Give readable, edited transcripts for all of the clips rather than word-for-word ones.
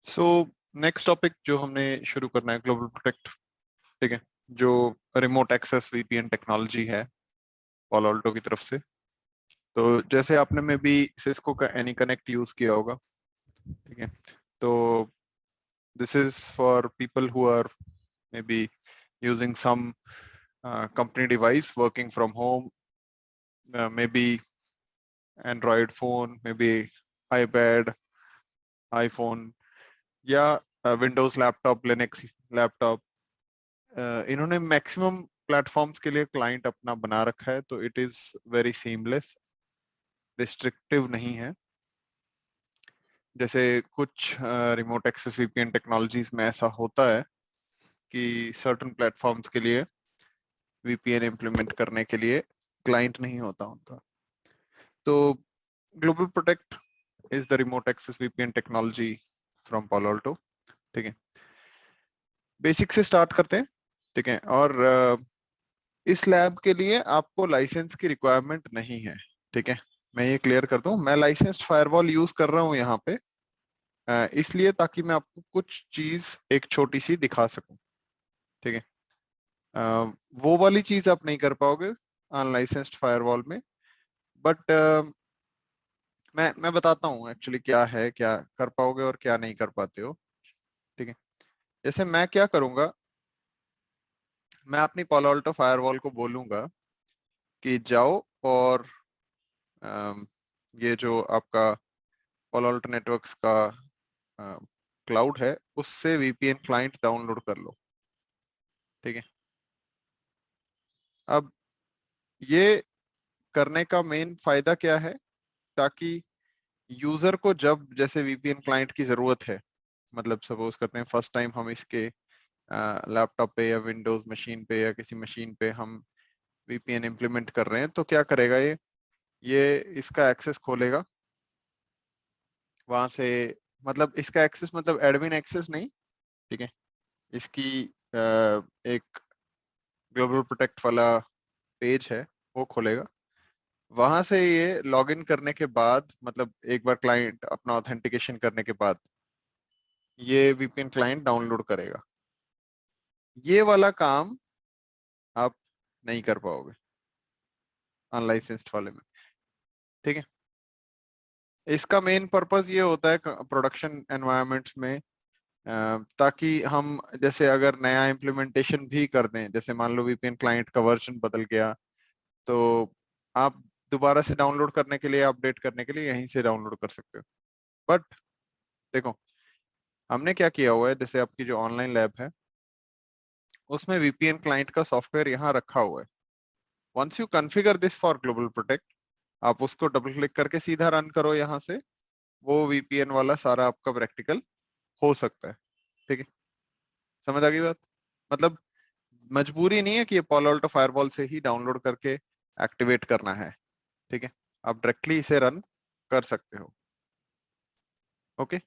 So next topic जो हमने शुरू करना है ग्लोबल प्रोटेक्ट, ठीक है, जो रिमोट एक्सेस वीपीएन टेक्नोलॉजी है पालो अल्टो की तरफ से। तो जैसे आपने में भी सिस्को का एनी कनेक्ट यूज किया होगा, ठीक है। तो this is for people who are may be using some company device working from home, may be Android phone, may be iPad, iPhone या विंडोज लैपटॉप, लिनक्स लैपटॉप। इन्होंने maximum platforms के लिए client अपना बना रखा है, तो it is very seamless, restrictive नहीं है। जैसे कुछ रिमोट एक्सेस वीपीएन टेक्नोलॉजीज में ऐसा होता है कि सर्टेन प्लेटफॉर्म्स के लिए वीपीएन इम्प्लीमेंट करने के लिए क्लाइंट नहीं होता उनका। तो global protect is the remote access VPN technology from Palo Alto, ठीक है। बेसिक से स्टार्ट करते हैं, ठीक है। और इस लैब के लिए आपको लाइसेंस की रिक्वायरमेंट नहीं है, ठीक है। मैं ये क्लियर कर दूं, मैं लाइसेंस्ड फायरवॉल यूज कर रहा हूं यहाँ पे, इसलिए ताकि मैं आपको कुछ चीज एक छोटी सी दिखा सकूं, ठीक है। वो वाली चीज आप नहीं कर पाओगे अनलाइसेंस्ड फायरवॉल में, बट मैं बताता हूँ एक्चुअली क्या है, क्या कर पाओगे और क्या नहीं कर पाते हो, ठीक है। जैसे मैं क्या करूंगा, मैं अपनी पालो अल्टो फायरवॉल को बोलूंगा कि जाओ और अम, ये जो आपका पालो अल्टो नेटवर्क्स का क्लाउड है उससे वीपीएन क्लाइंट डाउनलोड कर लो, ठीक है। अब ये करने का मेन फायदा क्या है, ताकि यूजर को जब जैसे वीपीएन क्लाइंट की जरूरत है, मतलब सपोज करते हैं फर्स्ट टाइम हम इसके लैपटॉप पे या विंडोज मशीन पे या किसी मशीन पे हम वीपीएन इम्प्लीमेंट कर रहे हैं, तो क्या करेगा ये इसका एक्सेस खोलेगा वहां से। मतलब इसका एक्सेस मतलब एडमिन एक्सेस नहीं, ठीक है। इसकी एक ग्लोबल प्रोटेक्ट वाला पेज है, वो खोलेगा। वहां से ये लॉगिन करने के बाद, मतलब एक बार क्लाइंट अपना ऑथेंटिकेशन करने के बाद ये वीपीएन क्लाइंट डाउनलोड करेगा। ये वाला काम आप नहीं कर पाओगे अनलाइसेंस्ड वाले में, ठीक है। इसका मेन पर्पस ये होता है प्रोडक्शन एनवायरनमेंट्स में, ताकि हम जैसे अगर नया इम्प्लीमेंटेशन भी कर दें, जैसे मान लो वीपीएन क्लाइंट का वर्जन बदल गया, तो आप दोबारा से डाउनलोड करने के लिए, अपडेट करने के लिए यहीं से डाउनलोड कर सकते हो। बट देखो, हमने क्या किया हुआ है, जैसे आपकी जो ऑनलाइन लैब है उसमें वीपीएन क्लाइंट का सॉफ्टवेयर यहाँ रखा हुआ है। Once you configure this for global protect, आप उसको डबल क्लिक करके सीधा रन करो यहाँ से, वो वीपीएन वाला सारा आपका प्रैक्टिकल हो सकता है, ठीक है। समझ आ गई बात? मतलब मजबूरी नहीं है कि ये पालो अल्टो फायरवॉल से ही डाउनलोड करके एक्टिवेट करना है, ठीक है। आप डायरेक्टली इसे रन कर सकते हो, okay.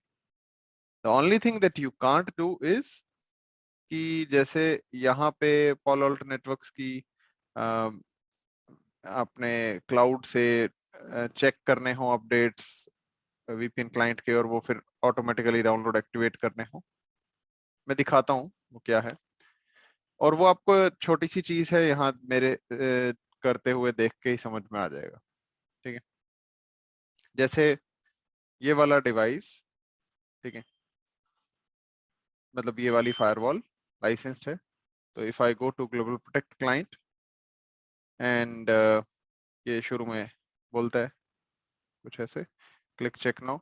The only thing that you can't do is कि जैसे यहाँ पे पालो अल्टो नेटवर्क्स की अपने क्लाउड से चेक करने हो अपडेट्स वीपीएन क्लाइंट के, और वो फिर ऑटोमेटिकली डाउनलोड एक्टिवेट करने हो। मैं दिखाता हूँ वो क्या है, और वो आपको छोटी सी चीज है यहाँ मेरे करते हुए देख के ही समझ में आ जाएगा, ठीक है। जैसे ये वाला डिवाइस, ठीक है, मतलब ये वाली फायरवॉल लाइसेंस्ड है। तो if I go to global protect client and ये शुरू में बोलता है कुछ ऐसे, क्लिक चेक नाउ।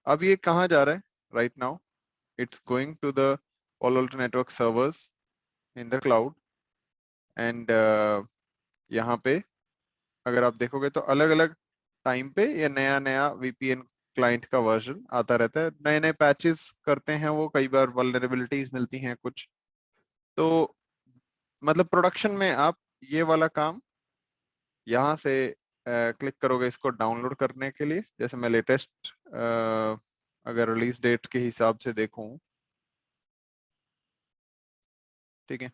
अब ये कहाँ जा रहा है? Right now it's going to the Palo Alto network servers in the cloud, and यहाँ पे अगर आप देखोगे तो अलग अलग टाइम पे ये नया नया वीपीएन क्लाइंट का वर्जन आता रहता है, नए नए पैचेस करते हैं वो, कई बार वल्नरेबिलिटीज मिलती हैं कुछ। तो मतलब प्रोडक्शन में आप ये वाला काम यहाँ से क्लिक करोगे इसको डाउनलोड करने के लिए। जैसे मैं लेटेस्ट अगर रिलीज डेट के हिसाब से देखूं, ठीक है,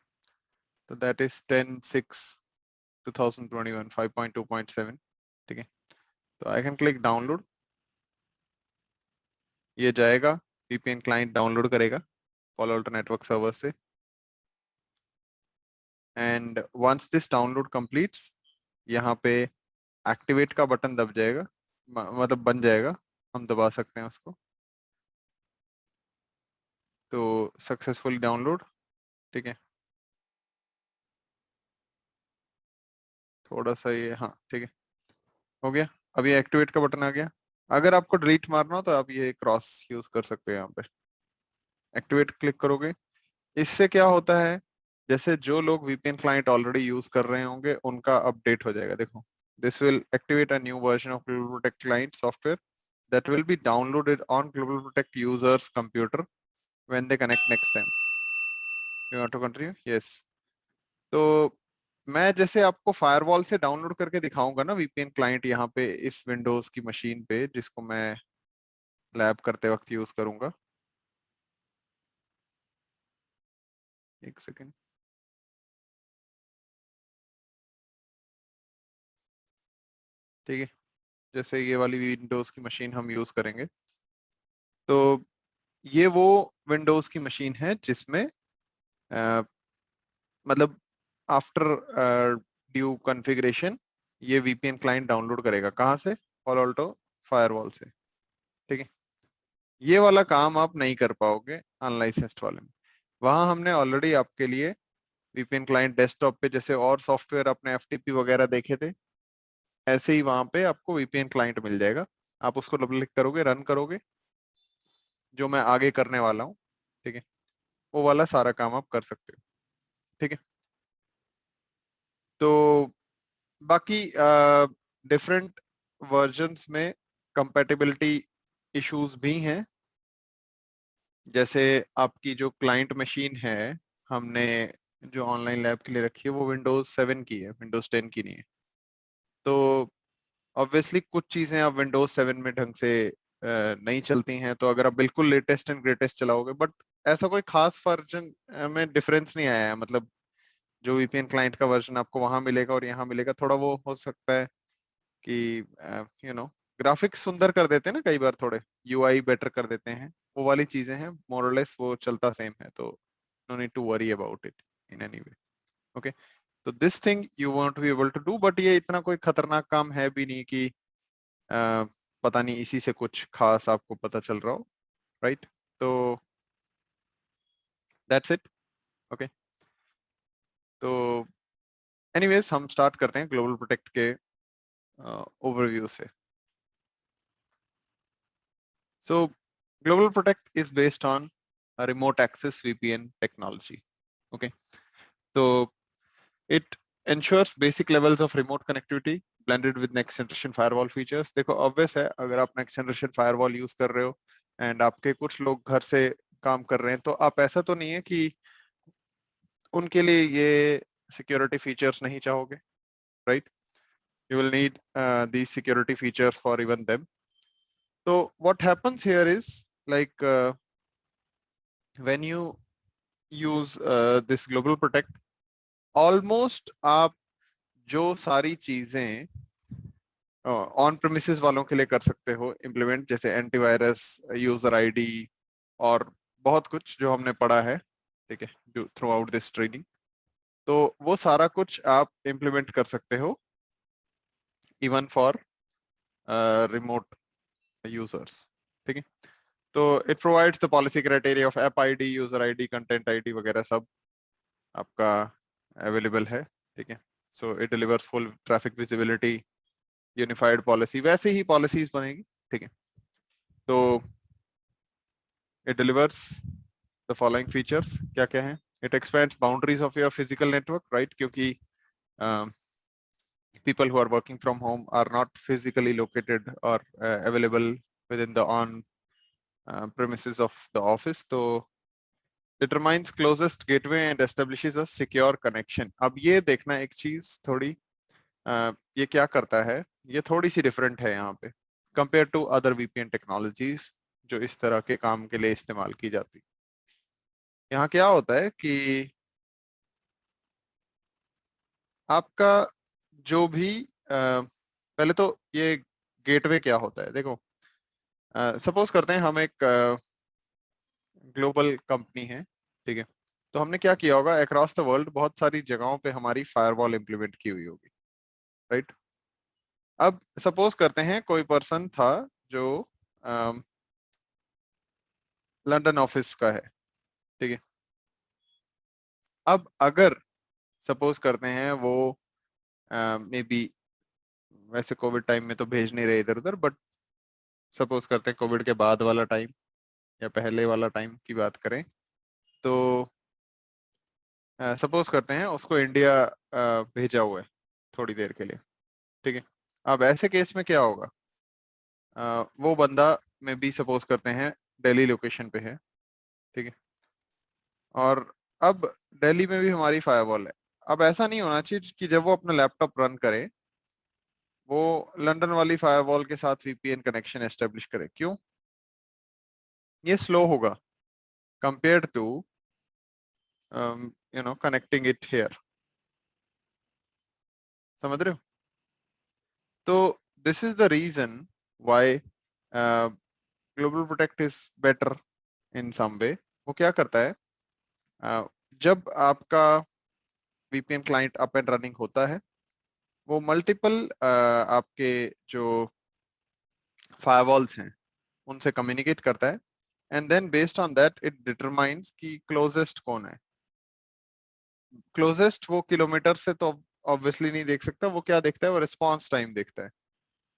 तो दैट इज 10/6/2021 5.2.7, ठीक है। तो आई कैन क्लिक डाउनलोड, ये जाएगा, VPN क्लाइंट डाउनलोड करेगा Palo Alto नेटवर्क सर्वर से, and once this download completes, यहाँ पे एक्टिवेट का बटन दब जाएगा, मतलब बन जाएगा, हम दबा सकते हैं उसको, तो सक्सेसफुली डाउनलोड। ठीक है, थोड़ा सा ये, हाँ ठीक है, हो गया। अभी एक्टिवेट का बटन आ गया। अगर आपको डिलीट मारना हो तो आप ये क्रॉस यूज कर सकते हैं, यहाँ पे एक्टिवेट क्लिक करोगे। इससे क्या होता है, जैसे जो लोग VPN क्लाइंट ऑलरेडी यूज कर रहे होंगे उनका अपडेट हो जाएगा। देखो, this will activate a new version of global protect client software that will be downloaded on Global Protect users computer when they connect next time. You want to continue? Yes. तो मैं जैसे आपको firewall से download करके दिखाऊंगा ना VPN client, यहाँ पे इस विंडोज की मशीन पे, जिसको मैं लैब करते वक्त यूज करूंगा। एक सेकेंड। ठीक है, जैसे ये वाली विंडोज की मशीन हम यूज करेंगे, तो ये वो विंडोज की मशीन है जिसमें मतलब आफ्टर ड्यू कॉन्फ़िगरेशन ये VPN क्लाइंट डाउनलोड करेगा। कहाँ से? Palo Alto फायरवॉल से। ठीक है, ये वाला काम आप नहीं कर पाओगे अनलाइसेंस्ड वाले में। वहां हमने ऑलरेडी आपके लिए VPN क्लाइंट डेस्कटॉप पे जैसे और सॉफ्टवेयर अपने FTP वगैरह देखे थे, ऐसे ही वहां पे आपको VPN क्लाइंट मिल जाएगा। आप उसको डबल क्लिक करोगे, रन करोगे, जो मैं आगे करने वाला हूँ। ठीक है, वो वाला सारा काम आप कर सकते हो। ठीक है, तो बाकी डिफरेंट वर्जन्स में कंपैटिबिलिटी इश्यूज भी हैं। जैसे आपकी जो क्लाइंट मशीन है, हमने जो ऑनलाइन लैब के लिए रखी है, वो विंडोज 7 की है, विंडोज 10 की नहीं है। तो ऑब्वियसली कुछ चीजें आप विंडोज 7 में ढंग से नहीं चलती हैं, तो अगर आप बिल्कुल लेटेस्ट एंड ग्रेटेस्ट चलाओगे, बट ऐसा कोई खास वर्जन में डिफरेंस नहीं आया है। मतलब जो VPN क्लाइंट का वर्जन आपको वहां मिलेगा और यहाँ मिलेगा, थोड़ा वो हो सकता है कि ग्राफिक्स सुंदर कर देते हैं ना कई बार, थोड़े UI बेटर कर देते हैं, वो वाली चीजें हैं। मोरलेस वो चलता सेम है, तो no need to worry about it in any way. Okay, तो this thing you want to be able to do, but ये इतना कोई खतरनाक काम है भी नहीं कि पता नहीं इसी से कुछ खास आपको पता चल रहा हो, राइट? तो दैट्स इट। ओके, तो एनीवेज हम स्टार्ट करते हैं ग्लोबल प्रोटेक्ट के ओवरव्यू से। So Global Protect is based on a remote access VPN technology. Okay, so it ensures basic levels of remote connectivity blended with next generation firewall features. देखो obvious है, अगर आप next generation firewall use कर रहे हो and आपके कुछ लोग घर से काम कर रहे हैं, तो आप ऐसा तो नहीं है कि उनके लिए ये security features नहीं चाहोगे, right? You will need these security features for even them. So what happens here is like when you use this Global Protect, almost आप जो सारी चीजें ऑन प्रेमिसेस वालों के लिए कर सकते हो इम्प्लीमेंट, जैसे एंटीवायरस, यूजर आईडी और बहुत कुछ जो हमने पढ़ा है, ठीक है, जो थ्रू आउट दिस ट्रेनिंग, तो वो सारा कुछ आप इम्प्लीमेंट कर सकते हो इवन फॉर रिमोट यूजर्स। ठीक है, तो it provides the policy criteria of app ID, user ID, content ID वगैरह सब आपका अवेलेबल है। ठीक है, so it delivers full traffic visibility, unified policy, वैसे ही पॉलिसीज बनेगी। ठीक है, तो it delivers the following features. क्या क्या है? It expends boundaries of your physical network, right? क्योंकि people who are working from home are not physically located or available within the on premises of the office, तो determines closest gateway and establishes a secure connection। अब ये देखना एक चीज थोड़ी, ये क्या करता है, ये थोड़ी सी डिफरेंट है यहाँ पे compare to other VPN technologies जो इस तरह के काम के लिए इस्तेमाल की जाती। यहाँ क्या होता है कि आपका जो भी पहले तो ये गेटवे क्या होता है, देखो सपोज करते हैं हम एक ग्लोबल कंपनी है, ठीक है। तो हमने क्या किया होगा, अक्रॉस द वर्ल्ड बहुत सारी जगहों पे हमारी फायरवॉल इंप्लीमेंट की हुई होगी, राइट। अब सपोज करते हैं कोई पर्सन था जो लंदन ऑफिस का है, ठीक है। अब अगर सपोज करते हैं वो मे बी, वैसे कोविड टाइम में तो भेज नहीं रहे इधर उधर, बट सपोज करते हैं कोविड के बाद वाला टाइम या पहले वाला टाइम की बात करें, तो सपोज करते हैं उसको इंडिया भेजा हुआ है थोड़ी देर के लिए, ठीक है। अब ऐसे केस में क्या होगा, वो बंदा में भी सपोज करते हैं दिल्ली लोकेशन पे है, ठीक है। और अब दिल्ली में भी हमारी फायरवॉल है। अब ऐसा नहीं होना चाहिए कि जब वो अपना लैपटॉप रन करे वो लंदन वाली फायरवॉल के साथ वीपीएन कनेक्शन एस्टेब्लिश करे। क्यों? ये स्लो होगा compared to connecting it here. समझ रहे हो? तो this is the reason why Global protect is better in some way. वो क्या करता है, जब आपका VPN client up and running होता है वो मल्टीपल आपके जो फायरवॉल्स हैं उनसे कम्युनिकेट करता है, and then based on that it determines कि क्लोजेस्ट कौन है। क्लोजेस्ट वो किलोमीटर से तो ऑब्वियसली नहीं देख सकता, वो क्या देखता है, वो रिस्पॉन्स टाइम देखता है,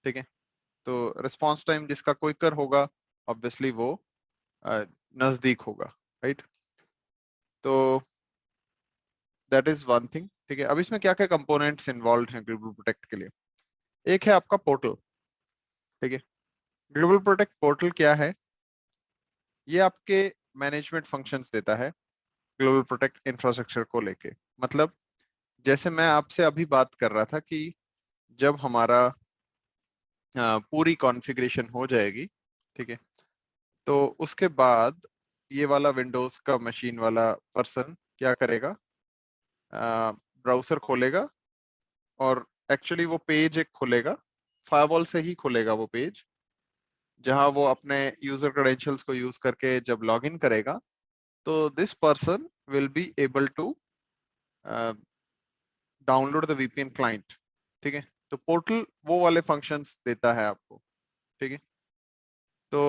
ठीक है। तो रिस्पॉन्स टाइम जिसका क्विकर होगा ऑब्वियसली वो नजदीक होगा, राइट। तो दैट इज वन थिंग, ठीक है। अब इसमें क्या क्या कंपोनेंट्स इन्वॉल्व हैं ग्लोबल प्रोटेक्ट के लिए। एक है आपका पोर्टल, ठीक है। ग्लोबल प्रोटेक्ट पोर्टल क्या है? ये आपके मैनेजमेंट फंक्शंस देता है ग्लोबल प्रोटेक्ट इंफ्रास्ट्रक्चर को लेके। मतलब जैसे मैं आपसे अभी बात कर रहा था कि जब हमारा पूरी कॉन्फ़िगरेशन हो जाएगी, ठीक है, तो उसके बाद ये वाला विंडोज का मशीन वाला पर्सन क्या करेगा, ब्राउजर खोलेगा और एक्चुअली वो पेज एक खुलेगा, फायरवॉल से ही खुलेगा वो पेज, जहां वो अपने यूजर क्रेडेंशियल्स को यूज करके जब लॉग इन करेगा तो this person will be able to download the VPN client, ठीक है। तो पोर्टल वो वाले फंक्शंस देता है आपको, ठीक है। तो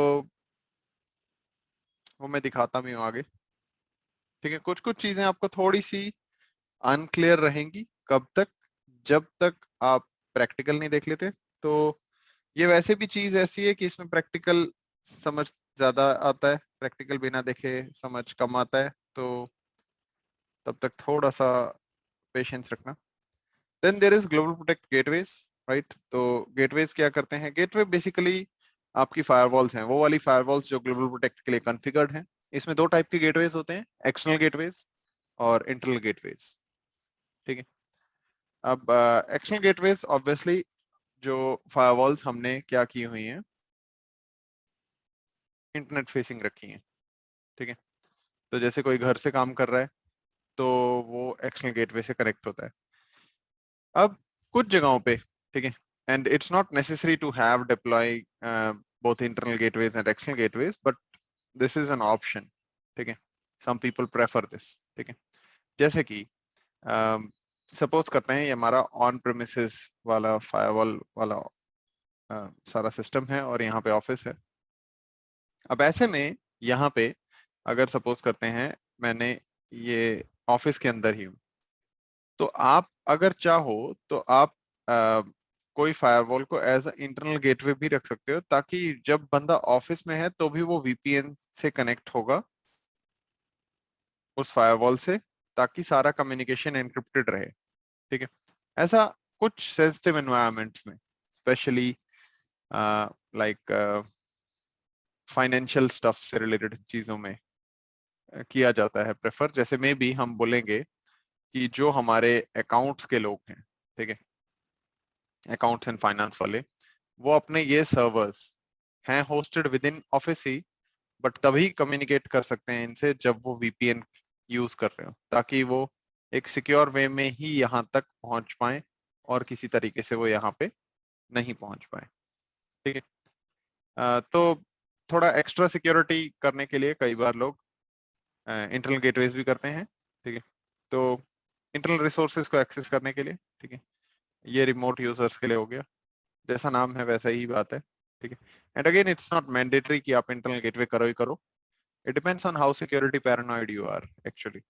वो मैं दिखाता भी हूँ आगे, ठीक है। कुछ कुछ चीजें आपको थोड़ी सी अनक्लियर रहेंगी, कब तक, जब तक आप प्रैक्टिकल नहीं देख लेते। तो ये वैसे भी चीज ऐसी है कि इसमें प्रैक्टिकल समझ ज्यादा आता है, प्रैक्टिकल बिना देखे समझ कम आता है, तो तब तक थोड़ा सा पेशेंस रखना। Then there is global protect gateways, right. तो गेटवेज क्या करते हैं? गेटवे बेसिकली आपकी फायरवॉल्स हैं, वो वाली फायरवॉल्स जो ग्लोबल प्रोटेक्ट के लिए कॉन्फ़िगर्ड हैं। इसमें दो टाइप के गेटवेज होते हैं, एक्सटर्नल गेटवेज और इंटरनल गेटवेज, ठीक है। अब एक्सटर्नल गेटवेज ऑब्वियसली जो फायरवॉल्स हमने क्या की हुई हैं, इंटरनेट फेसिंग रखी हैं, ठीक है। तो जैसे कोई घर से काम कर रहा है तो वो एक्सटर्नल गेटवे से कनेक्ट होता है। अब कुछ जगहों पे, ठीक है, and it's not necessary to have deploy both internal gateways and external gateways, but this is an option, ठीक है। सम पीपल प्रेफर दिस, ठीक है। जैसे कि सपोज करते हैं ये हमारा ऑन प्रेमिसेस वाला फायरवॉल वाला सारा सिस्टम है और यहाँ पे ऑफिस है। अब ऐसे में यहाँ पे अगर सपोज करते हैं मैंने ये ऑफिस के अंदर ही हूँ, तो आप अगर चाहो तो आप कोई फायरवॉल को एज अ इंटरनल गेटवे भी रख सकते हो, ताकि जब बंदा ऑफिस में है तो भी वो वीपीएन से कनेक्ट होगा उस फायरवॉल से, ताकि सारा कम्युनिकेशन एनक्रिप्टेड रहे, ठीक है। ऐसा कुछ सेंसिटिव एनवायरनमेंट्स में, स्पेशली लाइक फाइनेंशियल स्टफ से रिलेटेड चीजों में किया जाता है प्रेफर। जैसे में भी हम बोलेंगे कि जो हमारे अकाउंट्स के लोग हैं, ठीक है, अकाउंट्स एंड फाइनेंस वाले, वो अपने ये सर्वर्स हैं hosted with in office he, but तभी कम्युनिकेट कर सकते हैं इनसे जब वो वीपीएन यूज कर रहे हो, ताकि वो एक सिक्योर वे में ही यहाँ तक पहुंच पाए और किसी तरीके से वो यहाँ पे नहीं पहुंच पाए, ठीक है। तो थोड़ा एक्स्ट्रा सिक्योरिटी करने के लिए कई बार लोग इंटरनल गेटवेज भी करते हैं, ठीक है। तो इंटरनल रिसोर्सेज को एक्सेस करने के लिए, ठीक है, ये रिमोट यूजर्स के लिए हो गया, जैसा नाम है वैसा ही बात है, ठीक है। And again it's not mandatory कि आप इंटरनल गेटवे करो ही करो, it depends on how security paranoid you are actually.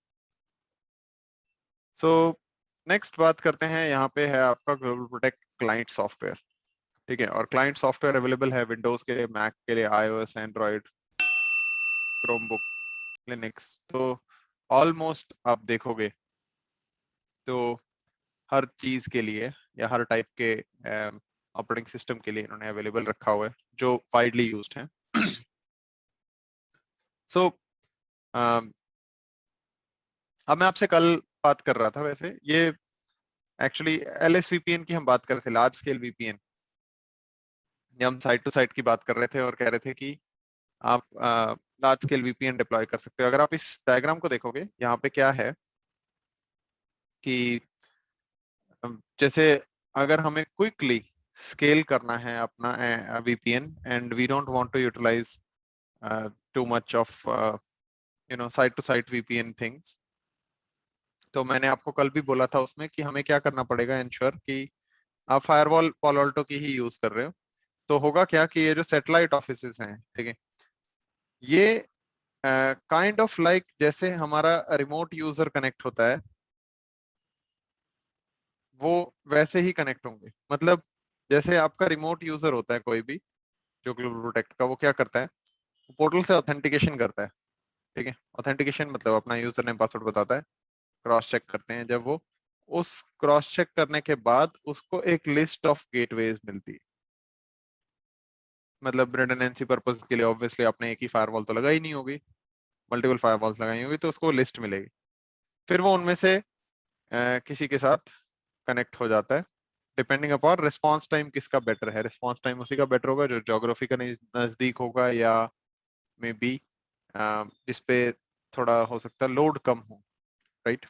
So next बात करते हैं, यहाँ पे है आपका ग्लोबल प्रोटेक्ट क्लाइंट सॉफ्टवेयर, ठीक है। और क्लाइंट सॉफ्टवेयर अवेलेबल है विंडोज के लिए, मैक के लिए, iOS, एंड्रॉइड, क्रोमबुक, लिनक्स। तो ऑलमोस्ट आप देखोगे तो हर चीज के लिए या हर टाइप के ऑपरेटिंग सिस्टम के लिए इन्होंने अवेलेबल रखा हुआ है जो वाइडली यूज्ड है। सो अब मैं आपसे कल बात कर रहा था, वैसे ये एक्चुअली LSVPN की हम बात कर रहे थे, लार्ज स्केल VPN। ये हम साइट टू साइट की बात कर रहे थे और कह रहे थे कि आप लार्ज स्केल VPN डिप्लॉय कर सकते हो। अगर आप इस डायग्राम को देखोगे, यहाँ पे क्या है कि जैसे अगर हमें क्विकली स्केल करना है अपना VPN and we don't want to utilize too much of site to site VPN things, तो मैंने आपको कल भी बोला था उसमें कि हमें क्या करना पड़ेगा, इंश्योर कि आप फायरवॉल पालो अल्टो की ही यूज कर रहे हो। तो होगा क्या कि ये जो सैटेलाइट ऑफिसेस हैं, ठीक है, ये काइंड ऑफ लाइक जैसे हमारा रिमोट यूजर कनेक्ट होता है, वो वैसे ही कनेक्ट होंगे। मतलब जैसे आपका रिमोट यूजर होता है कोई भी जो ग्लोबल प्रोटेक्ट का, वो क्या करता है, पोर्टल से ऑथेंटिकेशन करता है, ठीक है। ऑथेंटिकेशन मतलब अपना यूजर नेम पासवर्ड बताता है, क्रॉस चेक करते हैं, जब वो उस क्रॉस चेक करने के बाद उसको एक लिस्ट ऑफ गेटवेज मिलती है। मतलब रिडंडेंसी पर्पस के लिए ऑब्वियसली आपने एक ही फायरवॉल तो लगाई नहीं होगी, मल्टीपल फायरवॉल्स लगाई होगी, तो उसको लिस्ट मिलेगी। फिर वो उनमें से किसी के साथ कनेक्ट हो जाता है, डिपेंडिंग अपॉन रिस्पॉन्स टाइम किसका बेटर है। रिस्पॉन्स टाइम उसी का बेटर होगा जो ज्योग्राफी का नजदीक होगा, या मे बी जिसपे थोड़ा हो सकता है लोड कम हो, राइट।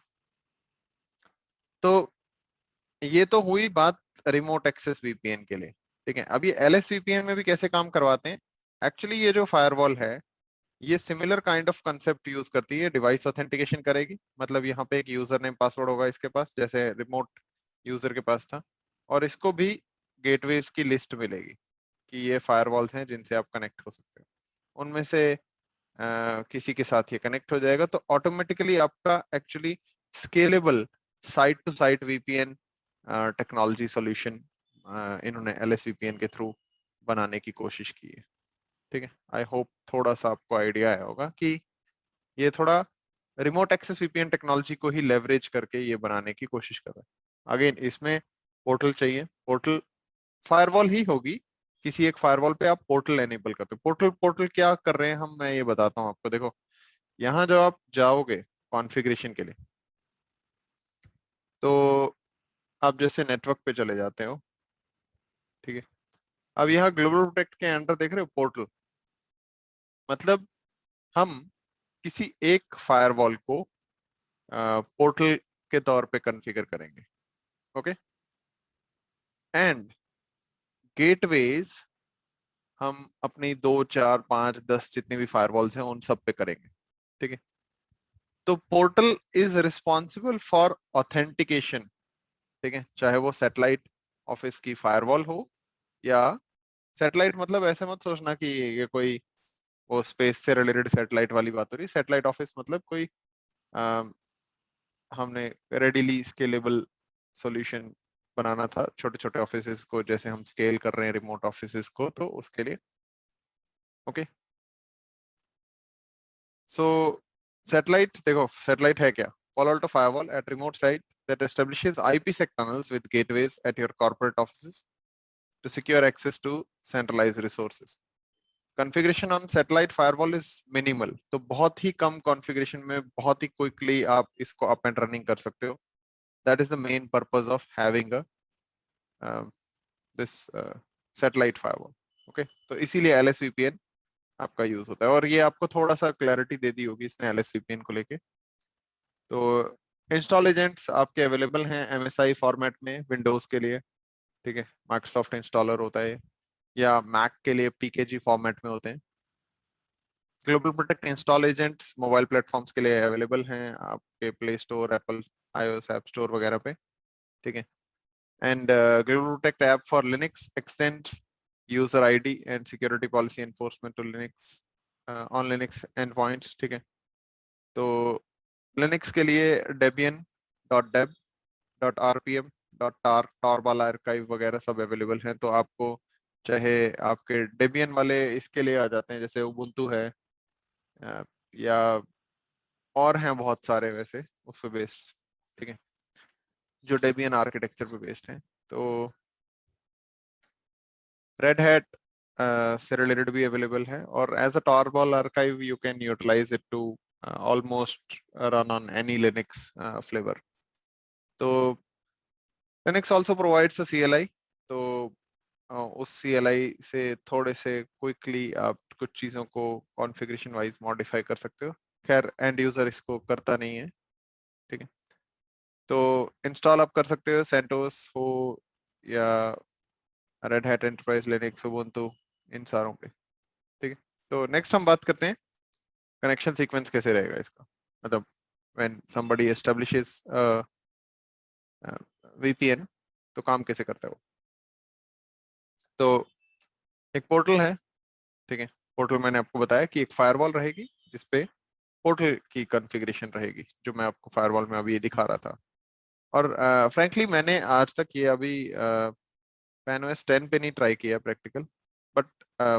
तो ये तो हुई बात रिमोट एक्सेस VPN के लिए, ठीक है। अब ये LSVPN में भी कैसे काम करवाते हैं, एक्चुअली ये जो फायरवॉल है ये similar kind of concept use करती है, डिवाइस ऑथेंटिकेशन करेगी। मतलब यहाँ पे एक यूजर नेम पासवर्ड होगा इसके पास, जैसे रिमोट यूजर के पास था, और इसको भी गेटवेज की लिस्ट मिलेगी कि ये फायरवॉल्स हैं जिनसे आप कनेक्ट हो सकते हो। उनमें से किसी के साथ ये कनेक्ट हो जाएगा, तो ऑटोमेटिकली आपका actually scalable site to site VPN technology solution इन्होंने LSVPN के थ्रू बनाने की कोशिश की है, ठीक है। आई होप थोड़ा सा आपको आइडिया आया होगा कि ये थोड़ा रिमोट एक्सेस VPN टेक्नोलॉजी को ही लेवरेज करके ये बनाने की कोशिश कर रहा है। अगेन इसमें पोर्टल चाहिए, पोर्टल फायरवॉल ही होगी, किसी एक फायरवॉल पे आप पोर्टल एनेबल करते हो। पोर्टल पोर्टल क्या कर रहे हैं हम, मैं ये बताता हूँ आपको। देखो यहाँ जब आप जाओगे कॉन्फ़िगरेशन के लिए, तो आप जैसे नेटवर्क पे चले जाते हो, ठीक है। अब यहाँ ग्लोबल प्रोटेक्ट के अंडर देख रहे हो पोर्टल, मतलब हम किसी एक फायरवॉल को पोर्टल के तौर पे कॉन्फ़िगर करेंगे, ओके। एंड गेटवेज हम अपनी 2 4 5 10 जितनी भी फायरवॉल्स हैं उन सब पे करेंगे, ठीक है। तो portal is responsible for authentication, ठीक है, चाहे वो सैटेलाइट ऑफिस की फायरवॉल हो, या सैटेलाइट मतलब ऐसे मत सोचना कि ये कोई वो स्पेस से रिलेटेड सैटेलाइट वाली बात हो रही है। सैटेलाइट ऑफिस मतलब कोई आ, हमने रेडिली स्केलेबल सॉल्यूशन बनाना था छोटे छोटे ऑफिसेस को, जैसे हम स्केल कर रहे हैं रिमोट ऑफिसेस को, तो उसके लिए, ओके। सो सैटेलाइट, देखो सैटेलाइट है क्या, Palo Alto firewall at remote site that establishes IPsec tunnels with gateways at your corporate offices to secure access to centralized resources. Configuration on satellite firewall is minimal, तो बहुत ही कम configuration में बहुत ही quickly आप इसको up and running कर सकते हो। That is the main purpose of having a this satellite firewall, okay. तो इसीलिए LSVPN आपका यूज होता है, और ये आपको थोड़ा सा क्लैरिटी दे दी होगी इसने LSVPN को लेके। तो इंस्टॉल एजेंट्स आपके अवेलेबल हैं MSI फॉर्मेट में विंडोज के लिए, ठीक है। माइक्रोसॉफ्ट इंस्टॉलर होता है, या मैक के लिए PKG फॉर्मेट में होते हैं। Global protect install agents mobile platforms के लिए अवेलेबल हैं आपके play store, Apple iOS app store वगैरह पे, ठीक है। And global protect app for Linux extends user ID and security policy enforcement to Linux on Linux endpoints, ठीक है। तो लिनक्स के लिए debian.deb.rpm.tar टॉरबॉल आर्काइव वगैरह सब अवेलेबल हैं। तो आपको चाहे आपके डेबियन वाले इसके लिए आ जाते हैं, जैसे उबुंटू है या और हैं बहुत सारे वैसे उस पे बेस्ड, ठीक है, जो डेबियन आर्किटेक्चर पे बेस्ड हैं। तो रेड हैट से रिलेटेड भी अवेलेबल है, और as a tarball archive you can utilise it to almost run on any Linux flavour. तो Linux also provides a CLI, तो उस CLI से थोड़े से क्विकली आप कुछ चीज़ों को कॉन्फ़िगरेशन वाइज मॉडिफाई कर सकते हो। खैर एंड यूजर इसको करता नहीं है, ठीक है। तो इंस्टॉल आप कर सकते हो सेंटोस हो या Red Hat Enterprise Linux Ubuntu, इन सारों पे, ठीक है। तो नेक्स्ट हम बात करते हैं कनेक्शन सीक्वेंस कैसे रहेगा इसका, मतलब व्हेन समबडी एस्टैब्लिशेस VPN तो काम कैसे करता है वो। तो एक पोर्टल है, ठीक है। पोर्टल मैंने आपको बताया कि एक फायरवॉल रहेगी जिसपे पोर्टल की कॉन्फ़िगरेशन रहेगी, जो मैं आपको फायरवॉल में अभी ये दिखा रहा था। और फ्रैंकली मैंने आज तक ये अभी PanOS 10 पे नहीं ट्राई किया प्रैक्टिकल, बट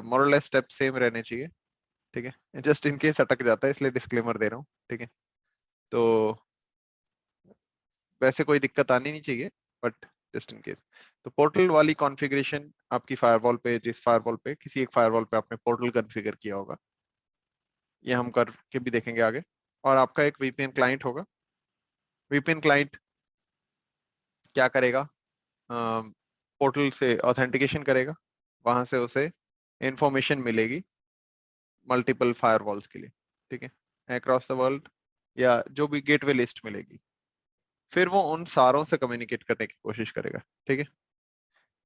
मोरलेस स्टेप सेम रहने चाहिए, ठीक है। जस्ट इन केस अटक जाता है इसलिए डिस्क्लेमर दे रहा हूँ, ठीक है। तो वैसे कोई दिक्कत आनी नहीं चाहिए, बट जस्ट इन केस। तो पोर्टल वाली कॉन्फ़िगरेशन आपकी फायरवॉल पे, जिस फायरवॉल पे किसी एक फायरवॉल पे आपने पोर्टल कॉन्फ़िगर किया होगा, ये हम करके भी देखेंगे आगे। और आपका एक VPN क्लाइंट होगा। VPN क्लाइंट क्या करेगा, पोर्टल से ऑथेंटिकेशन करेगा, वहां से उसे इंफॉर्मेशन मिलेगी मल्टीपल फायरवॉल्स के लिए, ठीक है, अक्रॉस द वर्ल्ड, या जो भी गेटवे लिस्ट मिलेगी। फिर वो उन सारों से कम्युनिकेट करने की कोशिश करेगा, ठीक है।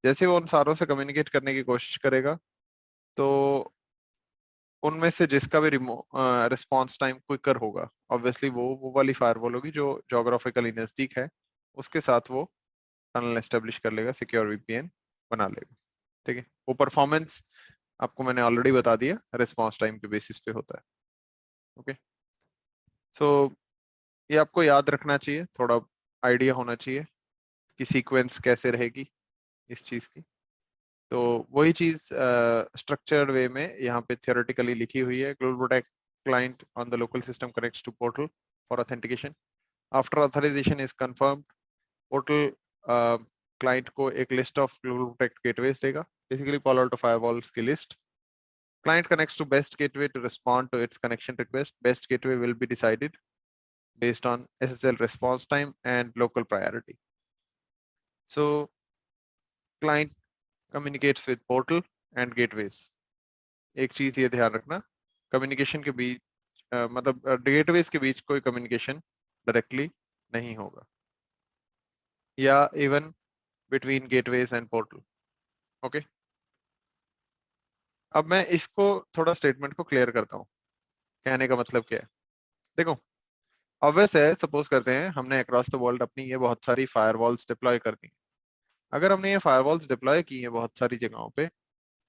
जैसे वो उन सारों से कम्युनिकेट करने की कोशिश करेगा, तो उनमें से जिसका भी रिस्पॉन्स टाइम क्विकर होगा, ऑब्वियसली वो वाली फायरवॉल होगी जो जोग्राफिकली नजदीक है, उसके साथ वो टनल एस्टेब्लिश कर लेगा, सिक्योर VPN बना लेगा, ठीक है। वो परफॉर्मेंस आपको मैंने ऑलरेडी बता दिया, रिस्पॉन्स टाइम के बेसिस पे होता है, ओके। सो ये आपको याद रखना चाहिए, थोड़ा आइडिया होना चाहिए कि सीक्वेंस कैसे रहेगी इस चीज की। तो वही चीज स्ट्रक्चर्ड वे में यहाँ पे थियोरेटिकली लिखी हुई है। Global protect client on the local system connects to portal for authentication. After authorization is confirmed, portal client को एक list of global protect gateways देगा, बेसिकली पालो अल्टो फायरवॉल्स की list. Client connects to best gateway to respond to its connection request. Best gateway will be decided based on SSL response time and local priority. So client communicates with portal and gateways. एक चीज ये ध्यान रखना, communication के बीच मतलब gateways के बीच कोई communication directly नहीं होगा, या even between gateways and portal, okay. अब मैं इसको थोड़ा स्टेटमेंट को क्लियर करता हूँ, कहने का मतलब क्या है। देखो, ऑब्वियस है, सपोज करते हैं हमने अक्रॉस द वर्ल्ड अपनी ये बहुत सारी फायरवॉल्स डिप्लॉय कर दी। अगर हमने ये फायरवॉल्स डिप्लॉय की है बहुत सारी जगहों पे,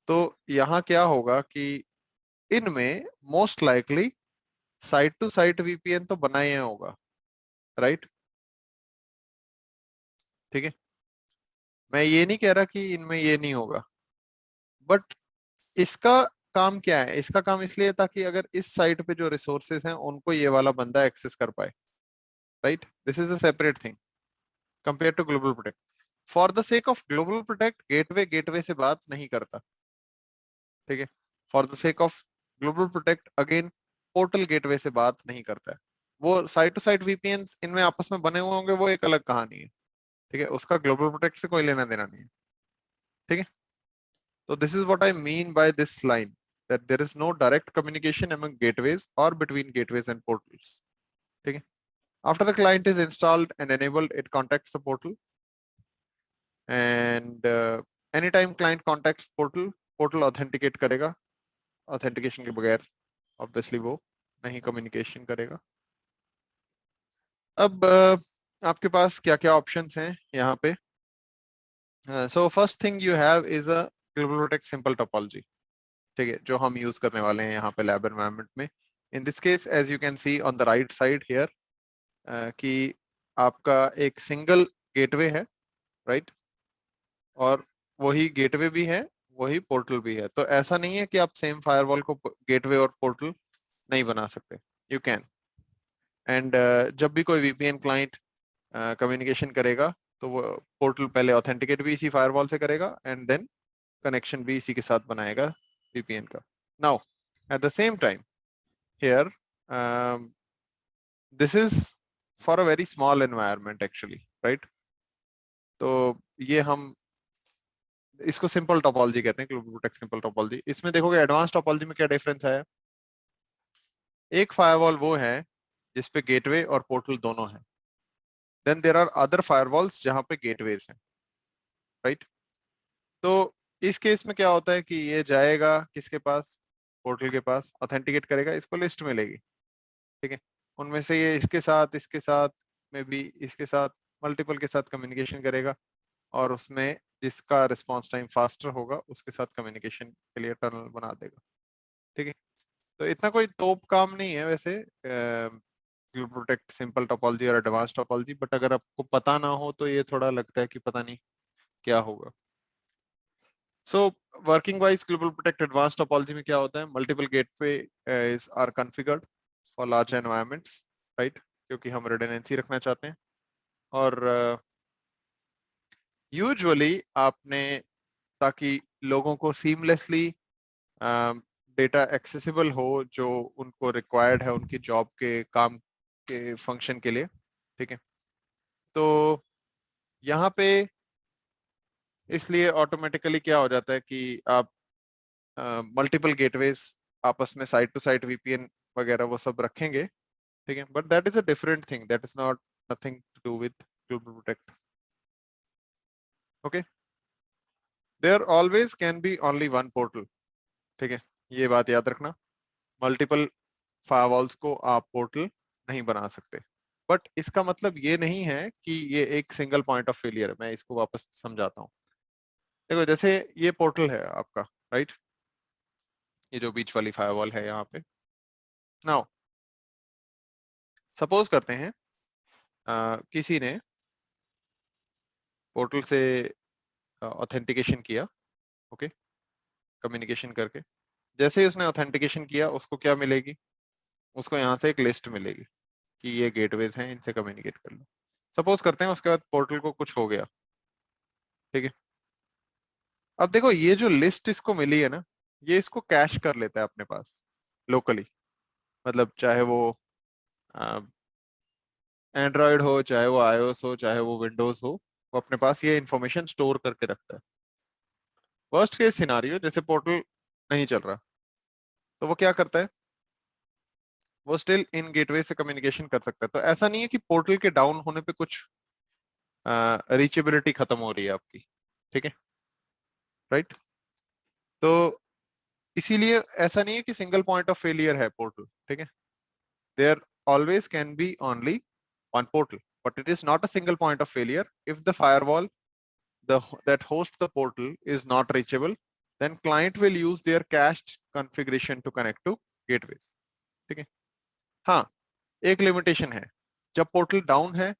तो यहाँ क्या होगा कि इनमें most likely site to site VPN तो बना ही होगा, राइट, ठीक है। मैं ये नहीं कह रहा कि इनमें ये नहीं होगा, बट इसका काम क्या है, इसका काम इसलिए ताकि अगर इस साइट पे जो रिसोर्सेज हैं उनको ये वाला बंदा एक्सेस कर पाए, right. This is a separate thing compare to global protect. For the sake of global protect gateway gateway से बात नहीं करता, ठीक है। For the sake of global protect again portal gateway से बात नहीं करता है। वो साइट टू साइट VPN इनमें आपस में बने हुए होंगे, वो एक अलग कहानी है, ठीक है, उसका ग्लोबल प्रोटेक्ट से कोई लेना देना नहीं है, ठीक है। तो this is what I mean by this line, that there is no direct communication among gateways or between gateways and portals, ठीक है। After the client is installed and enabled, it contacts the portal, and anytime client contacts portal, portal authenticate करेगा, authentication के बगैर, obviously वो नहीं communication करेगा। अब आपके पास क्या क्या ऑप्शंस हैं यहाँ पे। So first thing you have is a global protect simple topology, ठीक है, जो हम यूज करने वाले हैं यहाँ पे लैब एनवायरनमेंट में। In this case as you can see on the right side here कि आपका एक सिंगल गेटवे है, राइट, और वही गेटवे भी है, वही पोर्टल भी है। तो ऐसा नहीं है कि आप सेम फायरवॉल को गेटवे और पोर्टल नहीं बना सकते, यू कैन। एंड जब भी कोई वीपीएन क्लाइंट कम्युनिकेशन करेगा तो वो पोर्टल पहले ऑथेंटिकेट भी इसी फायरवॉल से करेगा एंड देन कनेक्शन भी इसी के साथ बनाएगा वीपीएन का। Now at the same time here this is for a very small environment actually, right. तो ये हम इसको सिंपल टोपोलॉजी कहते हैं, ग्लोबल प्रोटेक्ट सिंपल टोपोलॉजी। इसमें देखोगे एडवांस टोपोलॉजी में क्या डिफरेंस है। एक फायरवॉल वो है जिसपे गेटवे और पोर्टल दोनों है, then there are other firewalls जहां पे गेटवेज हैं, राइट। तो इस केस में क्या होता है कि ये जाएगा किसके पास, पोर्टल के पास, ऑथेंटिकेट करेगा, इसको लिस्ट मिलेगी, ठीक है। उनमें से ये इसके साथ में भी इसके साथ मल्टीपल के साथ कम्युनिकेशन करेगा और उसमें जिसका रिस्पॉन्स टाइम फास्टर होगा उसके साथ कम्युनिकेशन के लिए टनल बना देगा, ठीक है। तो इतना कोई तोप काम नहीं है वैसे ग्लोबल प्रोटेक्ट सिंपल टोपोलॉजी और एडवांस टोपोलॉजी, बट अगर आपको पता ना हो तो ये थोड़ा लगता है कि पता नहीं क्या होगा। So working wise global protect advance topology में क्या होता है, multiple gateway is are configured for large environments, right, क्योंकि हम रिडंडेंसी रखना चाहते हैं। और यूजुअली आपने, ताकि लोगों को सीमलेसली डेटा एक्सेसिबल हो जो उनको रिक्वायर्ड है उनकी जॉब के काम के फंक्शन के लिए, ठीक है। तो यहाँ पे इसलिए ऑटोमेटिकली क्या हो जाता है कि आप मल्टीपल गेटवेज आपस में साइड टू साइड वीपीएन वगैरह वो सब रखेंगे, ठीक है, but that is a different thing, that is not nothing to do with global protect, okay. There always can be only one portal, ठीक है, ये बात याद रखना। मल्टीपल फायरवॉल्स को आप पोर्टल नहीं बना सकते, बट इसका मतलब ये नहीं है कि ये एक सिंगल पॉइंट ऑफ फेलियर है। मैं इसको वापस समझाता हूँ। देखो जैसे ये पोर्टल है आपका, राइट, ये जो बीच वाली फायरवॉल है यहाँ पे। नाउ सपोज करते हैं किसी ने पोर्टल से ऑथेंटिकेशन किया, ओके, कम्युनिकेशन करके। जैसे ही उसने ऑथेंटिकेशन किया उसको क्या मिलेगी, उसको यहाँ से एक लिस्ट मिलेगी कि ये गेटवेज हैं, इनसे कम्युनिकेट कर लो। सपोज करते हैं उसके बाद पोर्टल को कुछ हो गया, ठीक है। अब देखो ये जो लिस्ट इसको मिली है ना, ये इसको कैश कर लेता है अपने पास लोकली। मतलब चाहे वो एंड्रॉयड हो, चाहे वो आईओएस हो, चाहे वो विंडोज हो, वो अपने पास ये इंफॉर्मेशन स्टोर करके रखता है। वर्स्ट केस सिनारियो, जैसे पोर्टल नहीं चल रहा, तो वो क्या करता है, वो स्टिल इन गेटवे से कम्युनिकेशन कर सकता है। तो ऐसा नहीं है कि पोर्टल के डाउन होने पे कुछ रीचेबिलिटी खत्म हो रही है आपकी, ठीक है, राइट। तो इसीलिए ऐसा नहीं है कि सिंगल पॉइंट ऑफ फेलियर है पोर्टल, ठीक है। there always can be only one portal, but it is not a single point of failure. If the firewall that hosts the portal is not reachable, then client will use their cached configuration to connect to gateways, ठीक है। हाँ, एक limitation है, जब portal down है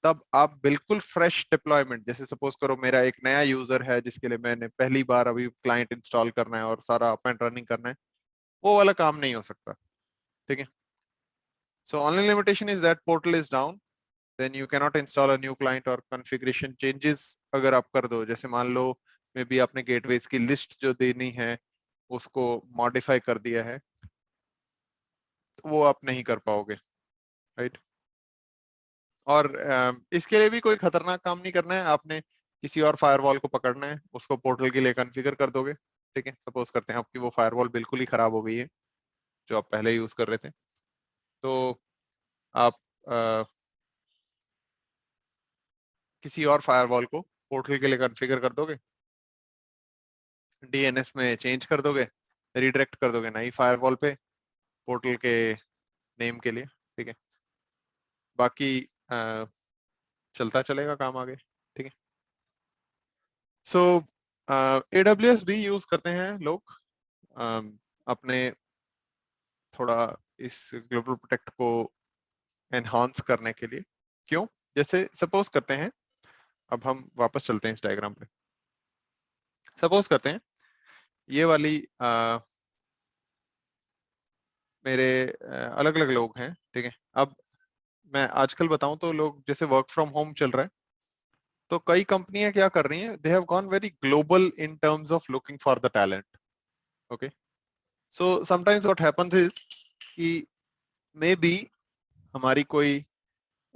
तब आप बिल्कुल फ्रेश डिप्लॉयमेंट, जैसे सपोज करो मेरा एक नया यूजर है जिसके लिए मैंने पहली बार अभी क्लाइंट इंस्टॉल करना है और सारा अप एंड रनिंग करना है, वो वाला काम नहीं हो सकता, ठीक है। So only limitation is that portal is down, then you cannot install a new client or configuration changes अगर आप कर दो, जैसे मान लो मे बी आपने गेटवेज की लिस्ट जो देनी है उसको मॉडिफाई कर दिया है, तो वो आप नहीं कर पाओगे, राइट। और इसके लिए भी कोई खतरनाक काम नहीं करना है, आपने किसी और फायरवॉल को पकड़ना है, उसको पोर्टल के लिए कॉन्फ़िगर कर दोगे, ठीक है। सपोज करते हैं आपकी वो फायरवॉल बिल्कुल ही खराब हो गई है जो आप पहले यूज कर रहे थे, तो आप अ, किसी और फायरवॉल को पोर्टल के लिए कॉन्फ़िगर कर दोगे, डीएनएस में चेंज कर दोगे, रिडायरेक्ट कर दोगे नई फायरवॉल पे, पोर्टल के नेम के लिए, ठीक है। बाकी चलता चलेगा काम आगे, ठीक है। सो AWS भी यूज करते हैं लोग अपने थोड़ा इस ग्लोबल प्रोटेक्ट को एनहांस करने के लिए। क्यों? जैसे सपोज करते हैं, अब हम वापस चलते हैं इस डायग्राम पे। सपोज करते हैं ये वाली मेरे अलग अलग लोग हैं, ठीक है। अब मैं आजकल बताऊं तो लोग जैसे वर्क फ्रॉम होम चल रहा है, तो कई कंपनियां क्या कर रही हैं, they have gone very global in terms of looking for the talent. Okay, so sometimes what happens is कि मे बी हमारी कोई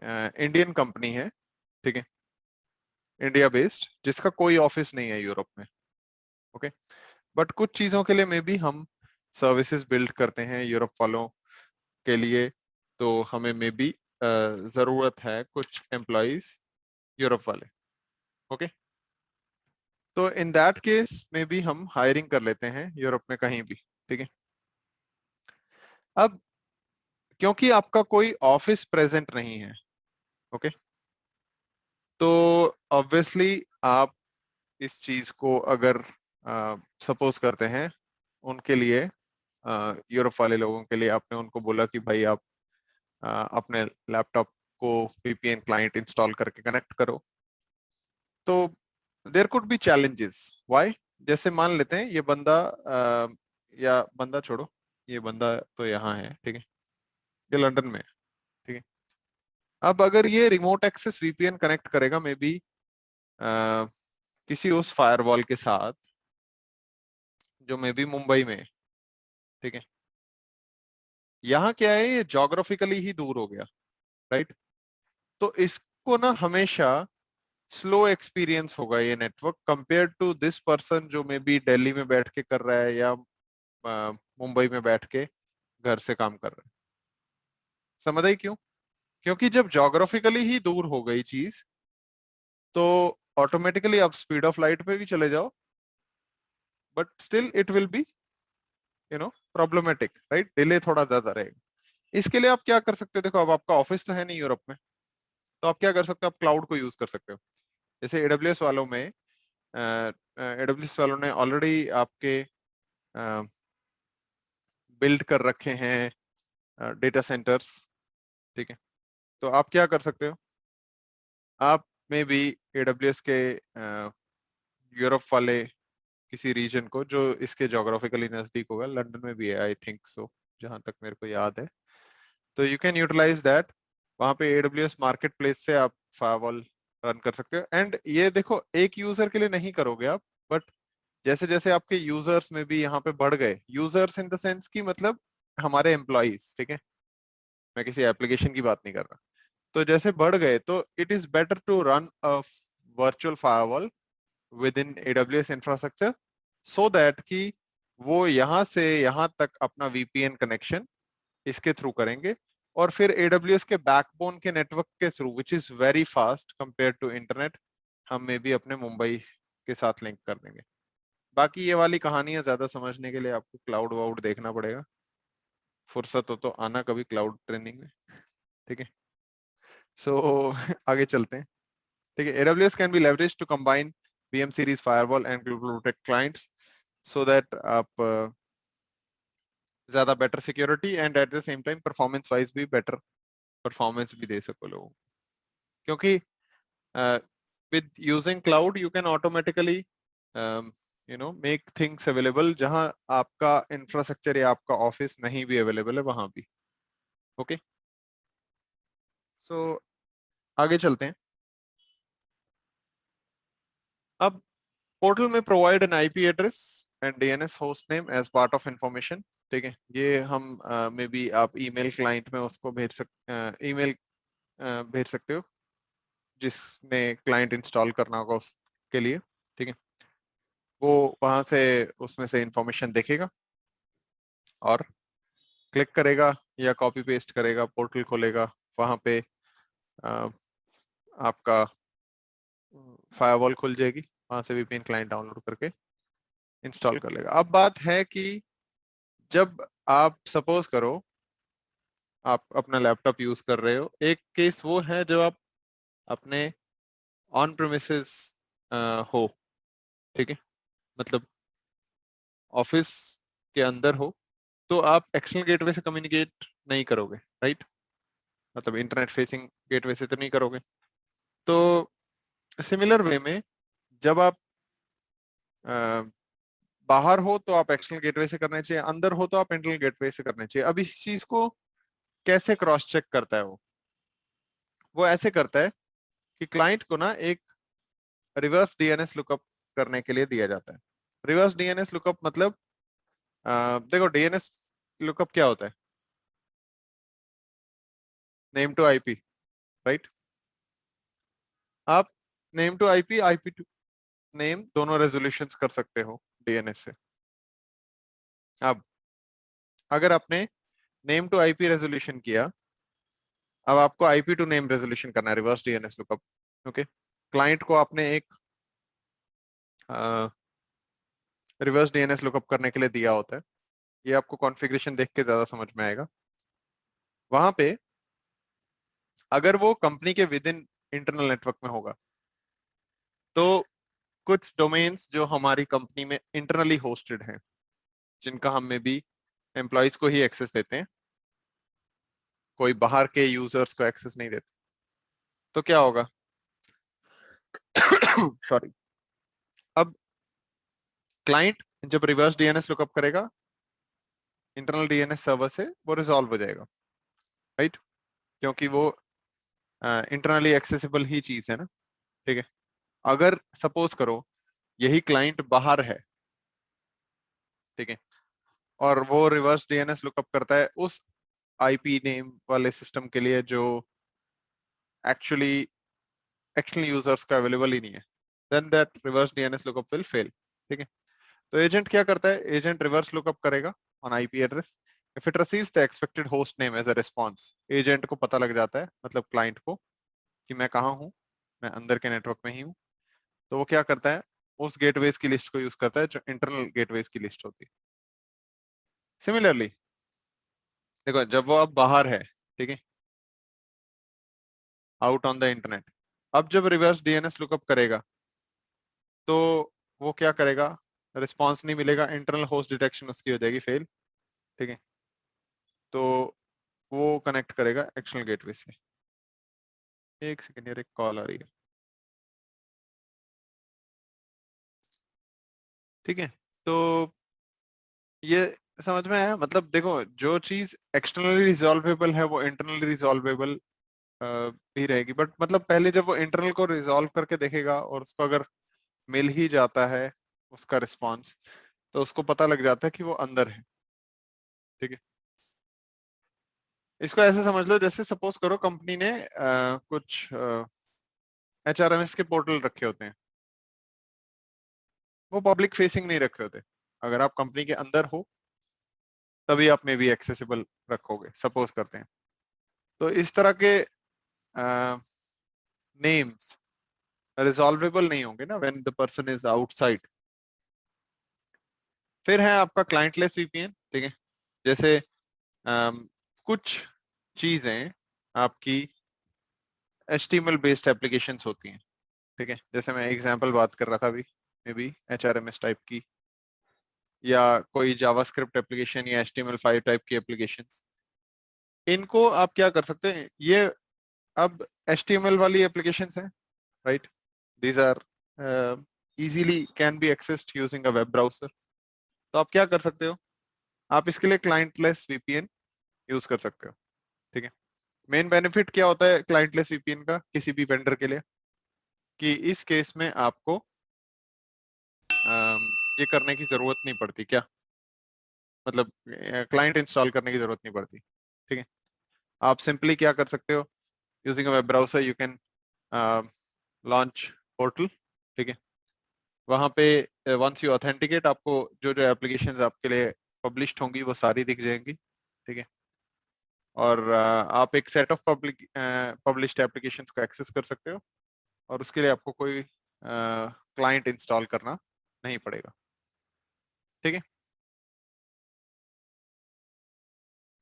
इंडियन कंपनी है, ठीक है, इंडिया बेस्ड, जिसका कोई ऑफिस नहीं है यूरोप में। ओके, बट कुछ चीजों के लिए मे बी हम सर्विसेज बिल्ड करते हैं यूरोप वालों के लिए, तो हमें मे बी जरूरत है कुछ एम्प्लॉयज यूरोप वाले। ओके, तो इन दैट केस में भी हम हायरिंग कर लेते हैं यूरोप में कहीं भी, ठीक है। अब क्योंकि आपका कोई ऑफिस प्रेजेंट नहीं है, ओके, तो ऑब्वियसली आप इस चीज को अगर सपोज करते हैं उनके लिए, यूरोप वाले लोगों के लिए आपने उनको बोला कि भाई आप अपने लैपटॉप को VPN क्लाइंट इंस्टॉल करके कनेक्ट करो, तो there could be challenges. Why? जैसे मान लेते हैं ये बंदा या बंदा छोड़ो, ये बंदा तो यहाँ है, ठीक है, ये लंदन में है, ठीक है। अब अगर ये रिमोट एक्सेस VPN कनेक्ट करेगा मे बी किसी उस फायरवॉल के साथ जो मे बी मुंबई में है, ठीक है। यहाँ क्या है, ये जोग्राफिकली ही दूर हो गया, राइट। तो इसको ना हमेशा स्लो एक्सपीरियंस होगा ये network compare to this person जो मे बी दिल्ली में बैठ के कर रहा है या मुंबई में बैठ के घर से काम कर रहा है। समझ आई क्यों? क्योंकि जब जोग्राफिकली ही दूर हो गई चीज, तो ऑटोमेटिकली आप स्पीड ऑफ लाइट पे भी चले जाओ, but still it will be problematic, right. Delay थोड़ा ज्यादा रहेगा। इसके लिए आप क्या कर सकते हो, देखो अब आपका ऑफिस तो है नहीं यूरोप में, तो आप क्या कर सकते हो, आप क्लाउड को यूज कर सकते हो। जैसे AWS वालों में, AWS वालों ने ऑलरेडी आपके बिल्ड कर रखे हैं डेटा सेंटर्स, ठीक है। तो आप क्या कर सकते हो, आप में भी AWS के यूरोप वाले किसी रीजन को जो इसके जोग्राफिकली नजदीक होगा, लंदन में भी है आई थिंक सो, जहां तक मेरे को याद है, तो यू कैन यूटिलाइज दैट। वहां पे AWS मार्केट प्लेस से आप फायरवॉल रन कर सकते हो। एंड ये देखो, एक यूजर के लिए नहीं करोगे आप, बट जैसे जैसे आपके यूजर्स में भी यहाँ पे बढ़ गए, यूजर्स इन द सेंस की मतलब हमारे एम्प्लॉइज, ठीक है, मैं किसी एप्लीकेशन की बात नहीं कर रहा, तो जैसे बढ़ गए तो it is better to run a virtual firewall with in AWS infrastructure, so that कि वो यहाँ से यहाँ तक अपना VPN कनेक्शन इसके थ्रू करेंगे, और फिर AWS के बैकबोन के नेटवर्क के through which is very fast compare to internet, हम में भी अपने मुंबई के साथ लिंक कर देंगे। बाकी ये वाली कहानियां ज्यादा समझने के लिए आपको क्लाउड वाउड देखना पड़ेगा, फुर्सत हो तो आना कभी क्लाउड ट्रेनिंग में, ठीक है। सो आगे चलते हैं, ठीक है। AWS can be leverage to combine VM series firewall and global protect clients, so that आप ज्यादा better security and at the same time performance wise भी बेटर परफॉर्मेंस भी दे सको लोगों को। क्योंकि with using cloud you can automatically make things available जहां आपका इंफ्रास्ट्रक्चर या आपका ऑफिस नहीं भी अवेलेबल है वहां भी। ओके, सो आगे चलते हैं। अब पोर्टल में provide an IP address and DNS host name as part of information, ठीक है। ये हम मे बी आप ईमेल क्लाइंट में उसको ईमेल भेज सकते हो जिसने क्लाइंट इंस्टॉल करना होगा उसके लिए, ठीक है। वो वहां से उसमें से इंफॉर्मेशन देखेगा और क्लिक करेगा या कॉपी पेस्ट करेगा, पोर्टल खोलेगा, वहां पे अ, आपका फायरवॉल खुल जाएगी, वहां से VPN क्लाइंट डाउनलोड करके इंस्टॉल कर लेगा। अब बात है कि जब आप सपोज करो आप अपना लैपटॉप यूज कर रहे हो, एक केस वो है जब आप अपने ऑन प्रेमिसेस हो, ठीक है, मतलब ऑफिस के अंदर हो, तो आप एक्सटर्नल गेटवे से कम्युनिकेट नहीं करोगे, राइट? मतलब इंटरनेट फेसिंग गेटवे से तो नहीं करोगे। तो सिमिलर वे में जब आप बाहर हो तो आप एक्सटर्नल गेटवे से करने चाहिए, अंदर हो तो आप इंटरनल गेटवे से करने चाहिए। अब इस चीज को कैसे क्रॉस चेक करता है वो ऐसे करता है कि क्लाइंट को ना एक रिवर्स डीएनएस लुकअप करने के लिए दिया जाता है। रिवर्स डीएनएस लुकअप मतलब देखो डीएनएस लुकअप क्या होता है? Name to IP, right? आप name to IP, IP to name दोनों रेजोल्यूशंस कर सकते हो डीएनएस से। अब अगर आपने नेम टू आईपी रेजोल्यूशन किया, अब आपको आईपी टू नेम रेजोल्यूशन करना है, reverse DNS lookup. Okay, client को आपने एक रिवर्स डीएनएस लुकअप करने के लिए दिया होता है। ये आपको कॉन्फ़िगरेशन देख के ज्यादा समझ में आएगा। वहां पे अगर वो कंपनी के विद इन इंटरनल नेटवर्क में होगा, तो कुछ डोमेन्स जो हमारी कंपनी में इंटरनली होस्टेड हैं, जिनका हम में भी एम्प्लॉयज को ही एक्सेस देते हैं, कोई बाहर के यूजर्स को एक्सेस नहीं देते, तो क्या होगा? सॉरी। अब क्लाइंट जब रिवर्स डीएनएस लुकअप करेगा इंटरनल डीएनएस सर्वर से, वो रिजॉल्व हो जाएगा, राइट? क्योंकि वो इंटरनली एक्सेसिबल ही चीज है ना, ठीक है। अगर सपोज करो यही क्लाइंट बाहर है, ठीक है, और वो रिवर्स डीएनएस लुकअप करता है उस आईपी नेम वाले सिस्टम के लिए जो एक्चुअली एक्सटर्नल यूजर्स का अवेलेबल ही नहीं है, then that reverse DNS lookup will fail, ठीक है। तो एजेंट क्या करता है? एजेंट रिवर्स लुकअप करेगा on IP address. If it receives the expected host name as a response, agent को पता लग जाता है, मतलब क्लाइंट को, कि मैं कहाँ हूँ, मैं अंदर के नेटवर्क में ही हूँ। तो वो क्या करता है? उस गेटवेज की लिस्ट को यूज करता है जो इंटरनल गेटवेज की लिस्ट होती है। सिमिलरली देखो जब वो अब बाहर है, ठीक है, आउट ऑन द इंटरनेट, अब जब रिवर्स डीएनएस लुकअप करेगा तो वो क्या करेगा? रिस्पॉन्स नहीं मिलेगा, इंटरनल होस्ट डिटेक्शन उसकी हो जाएगी फेल, ठीक है। तो वो कनेक्ट करेगा एक्सटर्नल गेटवे से। एक सेकेंड यार, एक कॉल आ रही है, ठीक है। तो ये समझ में आया? मतलब देखो जो चीज एक्सटर्नली रिजॉल्वेबल है वो इंटरनली रिजॉल्वेबल भी रहेगी, बट मतलब पहले जब वो इंटरनल को रिजॉल्व करके देखेगा और उसको अगर मिल ही जाता है उसका रिस्पॉन्स, तो उसको पता लग जाता है कि वो अंदर है, ठीक है। इसको ऐसे समझ लो जैसे सपोज करो कंपनी ने कुछ एचआरएमएस के पोर्टल रखे होते हैं, वो पब्लिक फेसिंग नहीं रखे होते। अगर आप कंपनी के अंदर हो तभी आप में भी एक्सेसिबल रखोगे, सपोज करते हैं। तो इस तरह के नेम्स रिजॉल्वेबल नहीं होंगे ना when the person is outside. फिर है आपका क्लाइंटलेस वीपीएन, ठीक है। जैसे कुछ चीजें आपकी HTML बेस्ड एप्लीकेशंस होती हैं, ठीक है। जैसे मैं एग्जांपल बात कर रहा था अभी, मे बी HRMS टाइप की, या कोई जावास्क्रिप्ट एप्लीकेशन या HTML5 टाइप की एप्लीकेशंस। इनको आप क्या कर सकते हैं? ये अब HTML वाली एप्लीकेशंस हैं, right? These are easily can be accessed using a web browser. तो आप क्या कर सकते हो? आप इसके लिए क्लाइंटलेस वीपीएन यूज कर सकते हो, ठीक है। मेन बेनिफिट क्या होता है क्लाइंटलेस वीपीएन का किसी भी वेंडर के लिए? कि इस केस में आपको ये करने की जरूरत नहीं पड़ती, क्या मतलब क्लाइंट इंस्टॉल करने की जरूरत नहीं पड़ती, ठीक है। आप सिंपली क्या कर सकते हो? Using a web browser you can launch portal, ठीक है। वहां पे वंस यू ऑथेंटिकेट, आपको जो जो एप्लीकेशंस आपके लिए पब्लिश्ड होंगी वो सारी दिख जाएंगी, ठीक है। और आप एक सेट ऑफ पब्लिश्ड एप्लीकेशंस को एक्सेस कर सकते हो, और उसके लिए आपको कोई क्लाइंट इंस्टॉल करना नहीं पड़ेगा, ठीक है।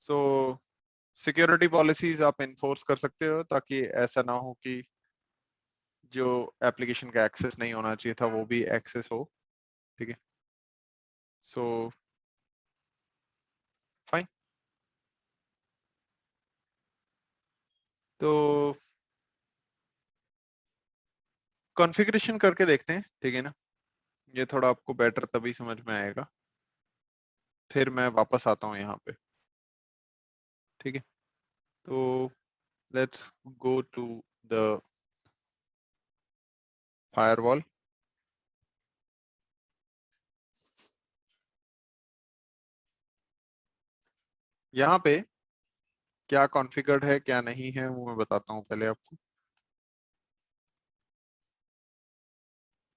सो सिक्योरिटी पॉलिसीज आप इन्फोर्स कर सकते हो ताकि ऐसा ना हो कि जो एप्लीकेशन का एक्सेस नहीं होना चाहिए था वो भी एक्सेस हो। ठीक है, सो फाइन। तो कॉन्फ़िगरेशन करके देखते हैं, ठीक है ना। ये थोड़ा आपको बेटर तभी समझ में आएगा, फिर मैं वापस आता हूँ यहाँ पे। ठीक है, तो let's go to the firewall. यहाँ पे क्या कॉन्फ़िगर्ड है क्या नहीं है वो मैं बताता हूँ पहले आपको।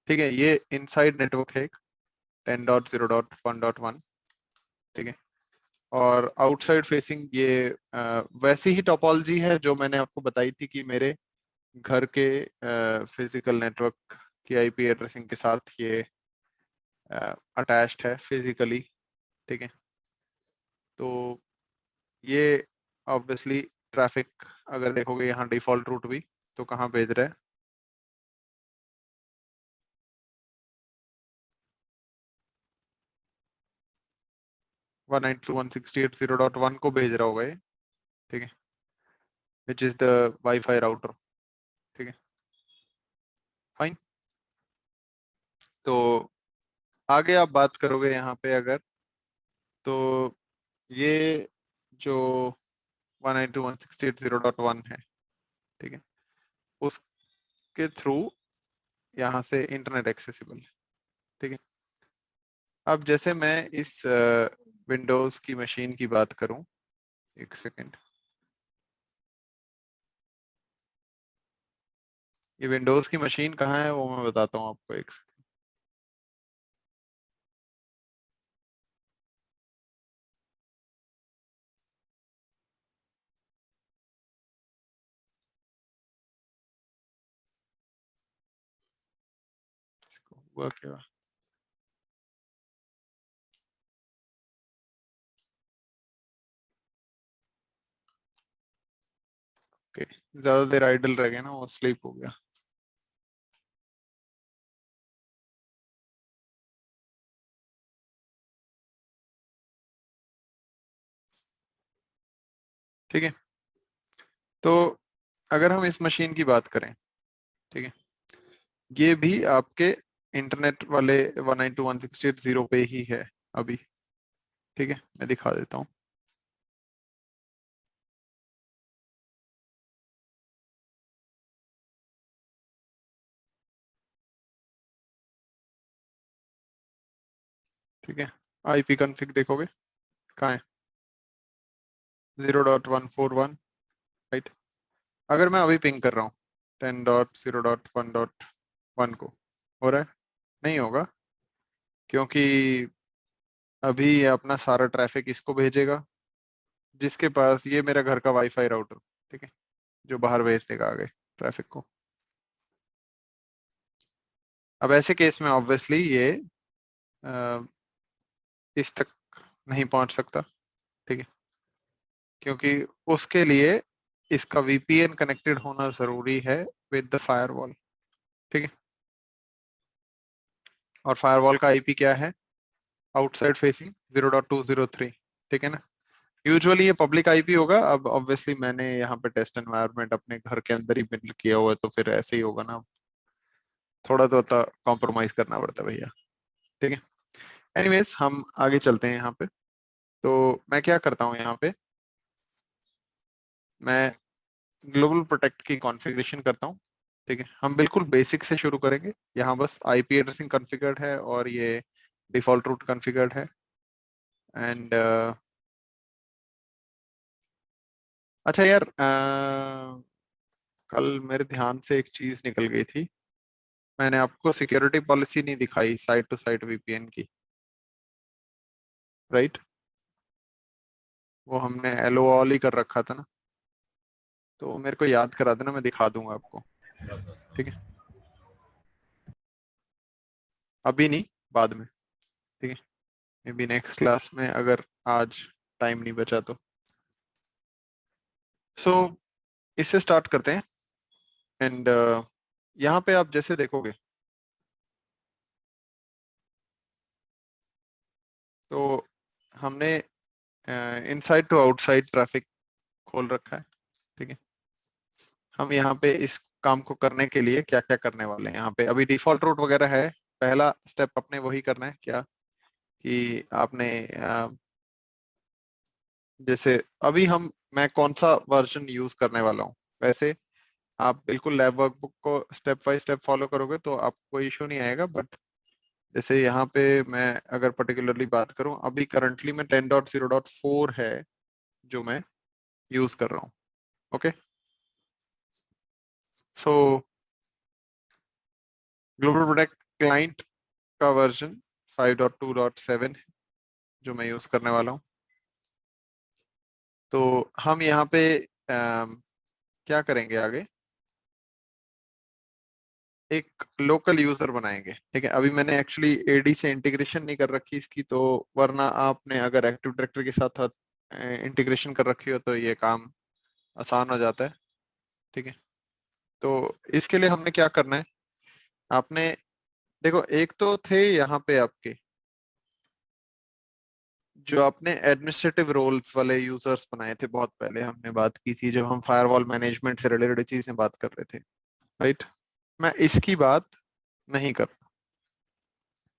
ठीक है, ये इनसाइड नेटवर्क है 10.0.1.1। ठीक है, और आउटसाइड फेसिंग ये वैसी ही टोपोलॉजी है जो मैंने आपको बताई थी कि मेरे घर के फिजिकल नेटवर्क की आईपी एड्रेसिंग के साथ ये अटैच्ड है फिजिकली। ठीक है, तो ये ऑब्वियसली ट्रैफिक अगर देखोगे यहाँ डिफॉल्ट रूट भी तो कहाँ भेज रहा है, 192.168.0.1 को भेज रहा होगा ये। ठीक है, which is the wifi router. ठीक है, फाइन। तो आगे आप बात करोगे यहाँ पे अगर, तो ये जो 192.168.0.1 है, ठीक है, उसके थ्रू यहाँ से इंटरनेट एक्सेसिबल है। ठीक है, अब जैसे मैं इस विंडोज की मशीन की बात करूं, एक सेकेंड, ये विंडोज की मशीन कहाँ है वो मैं बताता हूँ आपको, एक सेकेंड। इसको हुआ क्या, ओके, ज्यादा देर आइडल रह गया ना, वो स्लीप हो गया। ठीक है, तो अगर हम इस मशीन की बात करें, ठीक है, ये भी आपके इंटरनेट वाले 192.168.0 पे ही है अभी। ठीक है, मैं दिखा देता हूँ। ठीक है, आईपी कॉन्फ़िग देखोगे कहाँ है, 0.141, राइट। अगर मैं अभी पिंग कर रहा हूँ 10.0.1.1 को, हो रहा है? नहीं होगा, क्योंकि अभी ये अपना सारा ट्रैफिक इसको भेजेगा, जिसके पास ये मेरा घर का वाईफाई राउटर, ठीक है, जो बाहर भेज देगा आगे ट्रैफिक को। अब ऐसे केस में ऑब्वियसली ये अ, इस तक नहीं पहुंच सकता। ठीक है, क्योंकि उसके लिए इसका वीपीएन कनेक्टेड होना जरूरी है विद द फायरवॉल। ठीक है, और फायरवॉल का आईपी क्या है, आउटसाइड फेसिंग 0.203। ठीक है ना, यूजुअली ये पब्लिक आईपी होगा। अब ऑब्वियसली मैंने यहाँ पे टेस्ट एनवायरनमेंट अपने घर के अंदर ही बिल्ड किया हुआ है, तो फिर ऐसे ही होगा ना, थोड़ा तो कॉम्प्रोमाइज करना पड़ता है भैया। ठीक है, एनीवेज हम आगे चलते हैं यहाँ पे। तो मैं क्या करता हूँ यहाँ पे, मैं ग्लोबल प्रोटेक्ट की कॉन्फ़िगरेशन करता हूँ। ठीक है, हम बिल्कुल बेसिक से शुरू करेंगे। यहाँ बस आईपी एड्रेसिंग कॉन्फ़िगर्ड है और ये डिफॉल्ट रूट कॉन्फ़िगर्ड है। एंड अच्छा यार, कल मेरे ध्यान से एक चीज निकल गई थी। मैंने आपको सिक्योरिटी पॉलिसी नहीं दिखाई साइट टू साइट वीपीएन की, राइट। वो हमने एलओ ही कर रखा था ना, तो मेरे को याद करा देना, मैं दिखा दूंगा आपको। ठीक है, अभी नहीं, बाद में। ठीक है, मे बी नेक्स्ट क्लास में, अगर आज टाइम नहीं बचा तो। सो इससे स्टार्ट करते हैं एंड यहाँ पे आप जैसे देखोगे तो हमने इनसाइड टू आउटसाइड ट्रैफिक खोल रखा है। ठीक है, हम यहाँ पे इस काम को करने के लिए क्या क्या करने वाले हैं, यहाँ पे अभी डिफॉल्ट रूट वगैरह है। पहला स्टेप अपने वही करना है क्या कि आपने जैसे अभी मैं कौन सा वर्जन यूज करने वाला हूँ, वैसे आप बिल्कुल लैब वर्कबुक को स्टेप बाय स्टेप फॉलो करोगे तो आपको इशू नहीं आएगा। बट जैसे यहाँ पे मैं अगर पर्टिकुलरली बात करूँ, अभी करंटली में 10.0.4 है जो मैं यूज कर रहा हूँ। ओके, सो ग्लोबल प्रोटेक्ट क्लाइंट का वर्जन 5.2.7 है जो मैं यूज करने वाला हूँ। तो हम यहाँ पे क्या करेंगे आगे, एक लोकल यूजर बनाएंगे। ठीक है, अभी मैंने एक्चुअली एडी से इंटीग्रेशन नहीं कर रखी इसकी, तो वरना आपने अगर एक्टिव डायरेक्टरी के साथ इंटीग्रेशन कर रखी हो तो ये काम आसान हो जाता है। ठीक है, तो इसके लिए हमने क्या करना है, आपने देखो एक तो थे यहाँ पे आपके जो आपने एडमिनिस्ट्रेटिव रोल्स वाले यूजर्स बनाए थे, बहुत पहले हमने बात की थी जब हम फायरवॉल मैनेजमेंट से रिलेटेड चीजें बात कर रहे थे, राइट। मैं इसकी बात नहीं कर,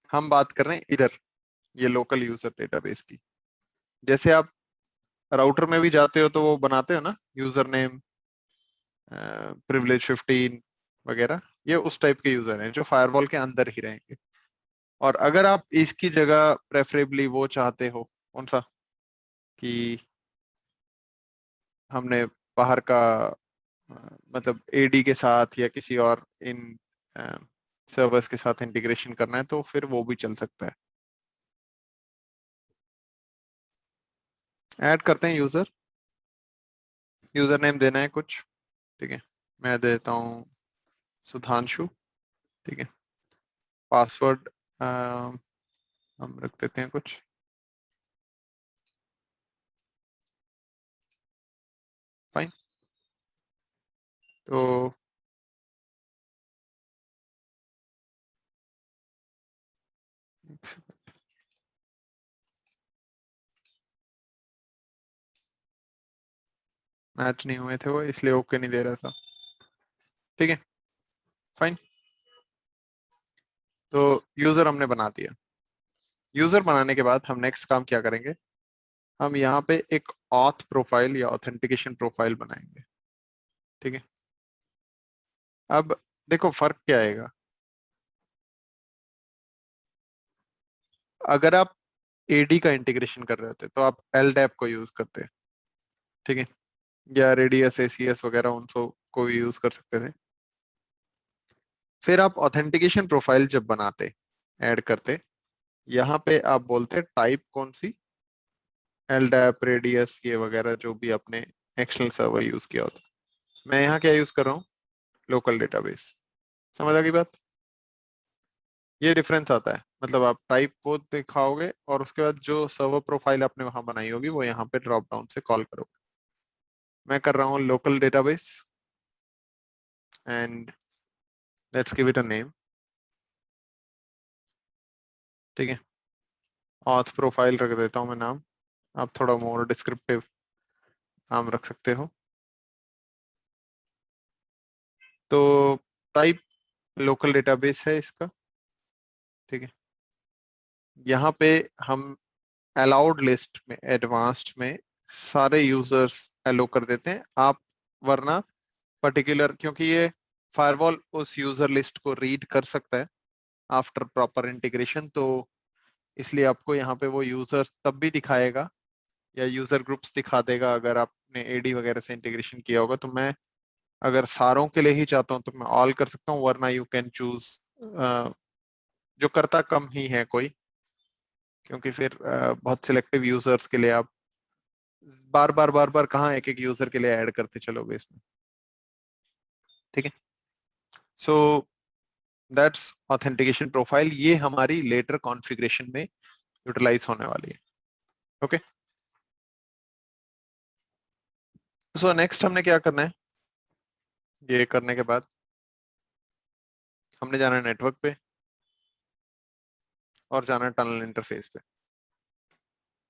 हम बात कर रहे हैं इधर ये लोकल यूजर डेटाबेस की। जैसे आप राउटर में भी जाते हो तो वो बनाते हो ना यूजर नेम, privilege 15 वगैरह, ये उस टाइप के यूजर हैं जो फायरवॉल के अंदर ही रहेंगे। और अगर आप इसकी जगह प्रेफरेबली वो चाहते हो, कौन सा, कि हमने बाहर का मतलब एडी के साथ या किसी और इन सर्वर्स के साथ इंटीग्रेशन करना है तो फिर वो भी चल सकता है। ऐड करते हैं यूजर, यूजर नेम देना है कुछ। ठीक है, मैं दे देता हूँ सुधांशु। ठीक है, पासवर्ड हम रख देते हैं कुछ, फाइन। तो मैच नहीं हुए थे वो, इसलिए ओके नहीं दे रहा था। ठीक है, फाइन। तो यूजर हमने बना दिया। यूजर बनाने के बाद हम नेक्स्ट काम क्या करेंगे, हम यहाँ पे एक ऑथ प्रोफाइल या ऑथेंटिकेशन प्रोफाइल बनाएंगे। ठीक है, अब देखो फर्क क्या आएगा, अगर आप एडी का इंटीग्रेशन कर रहे होते तो आप एलडैप को यूज करते। ठीक है, या रेडियस एसीएस वगैरह उन सब को भी यूज कर सकते थे। फिर आप ऑथेंटिकेशन प्रोफाइल जब बनाते, ऐड करते, यहाँ पे आप बोलते टाइप कौन सी, एलडैप रेडियस ये वगैरह जो भी आपने एक्सटर्नल सर्वर यूज किया होता। मैं यहाँ क्या यूज कर रहा हूँ, लोकल डेटाबेस। समझ आ गई बात, ये डिफरेंस आता है। मतलब आप टाइप वो दिखाओगे और उसके बाद जो सर्वर प्रोफाइल आपने वहां बनाई होगी वो यहाँ पे ड्रॉप डाउन से कॉल करोगे। मैं कर रहा हूँ local database and let's give it a name. ठीक है, ऑथ प्रोफाइल रख देता हूँ मैं नाम, आप थोड़ा मोर डिस्क्रिप्टिव नाम रख सकते हो। तो टाइप लोकल डेटाबेस है इसका। ठीक है, यहाँ पे हम अलाउड लिस्ट में एडवांस्ड में सारे यूजर्स अलो कर देते हैं आप, वरना पर्टिकुलर, क्योंकि ये फायरवॉल उस यूजर लिस्ट को रीड कर सकता है आफ्टर प्रॉपर इंटीग्रेशन, तो इसलिए आपको यहाँ पे वो यूजर्स तब भी दिखाएगा या यूजर ग्रुप्स दिखा देगा अगर आपने एडी वगैरह से इंटीग्रेशन किया होगा। तो मैं अगर सारों के लिए ही चाहता हूँ तो मैं ऑल कर सकता हूँ, वरना यू कैन चूज जो करता कम ही है कोई, क्योंकि फिर बहुत सिलेक्टिव यूजर्स के लिए आप बार बार कहाँ एक एक यूजर के लिए ऐड करते चलोगे इसमें। ठीक है, सो दैट्स ऑथेंटिकेशन प्रोफाइल, ये हमारी लेटर कॉन्फ़िगरेशन में यूटिलाइज होने वाली है। ओके, सो नेक्स्ट हमने क्या करना है, ये करने के बाद हमने जाना है नेटवर्क पे और जाना है टनल इंटरफेस पे।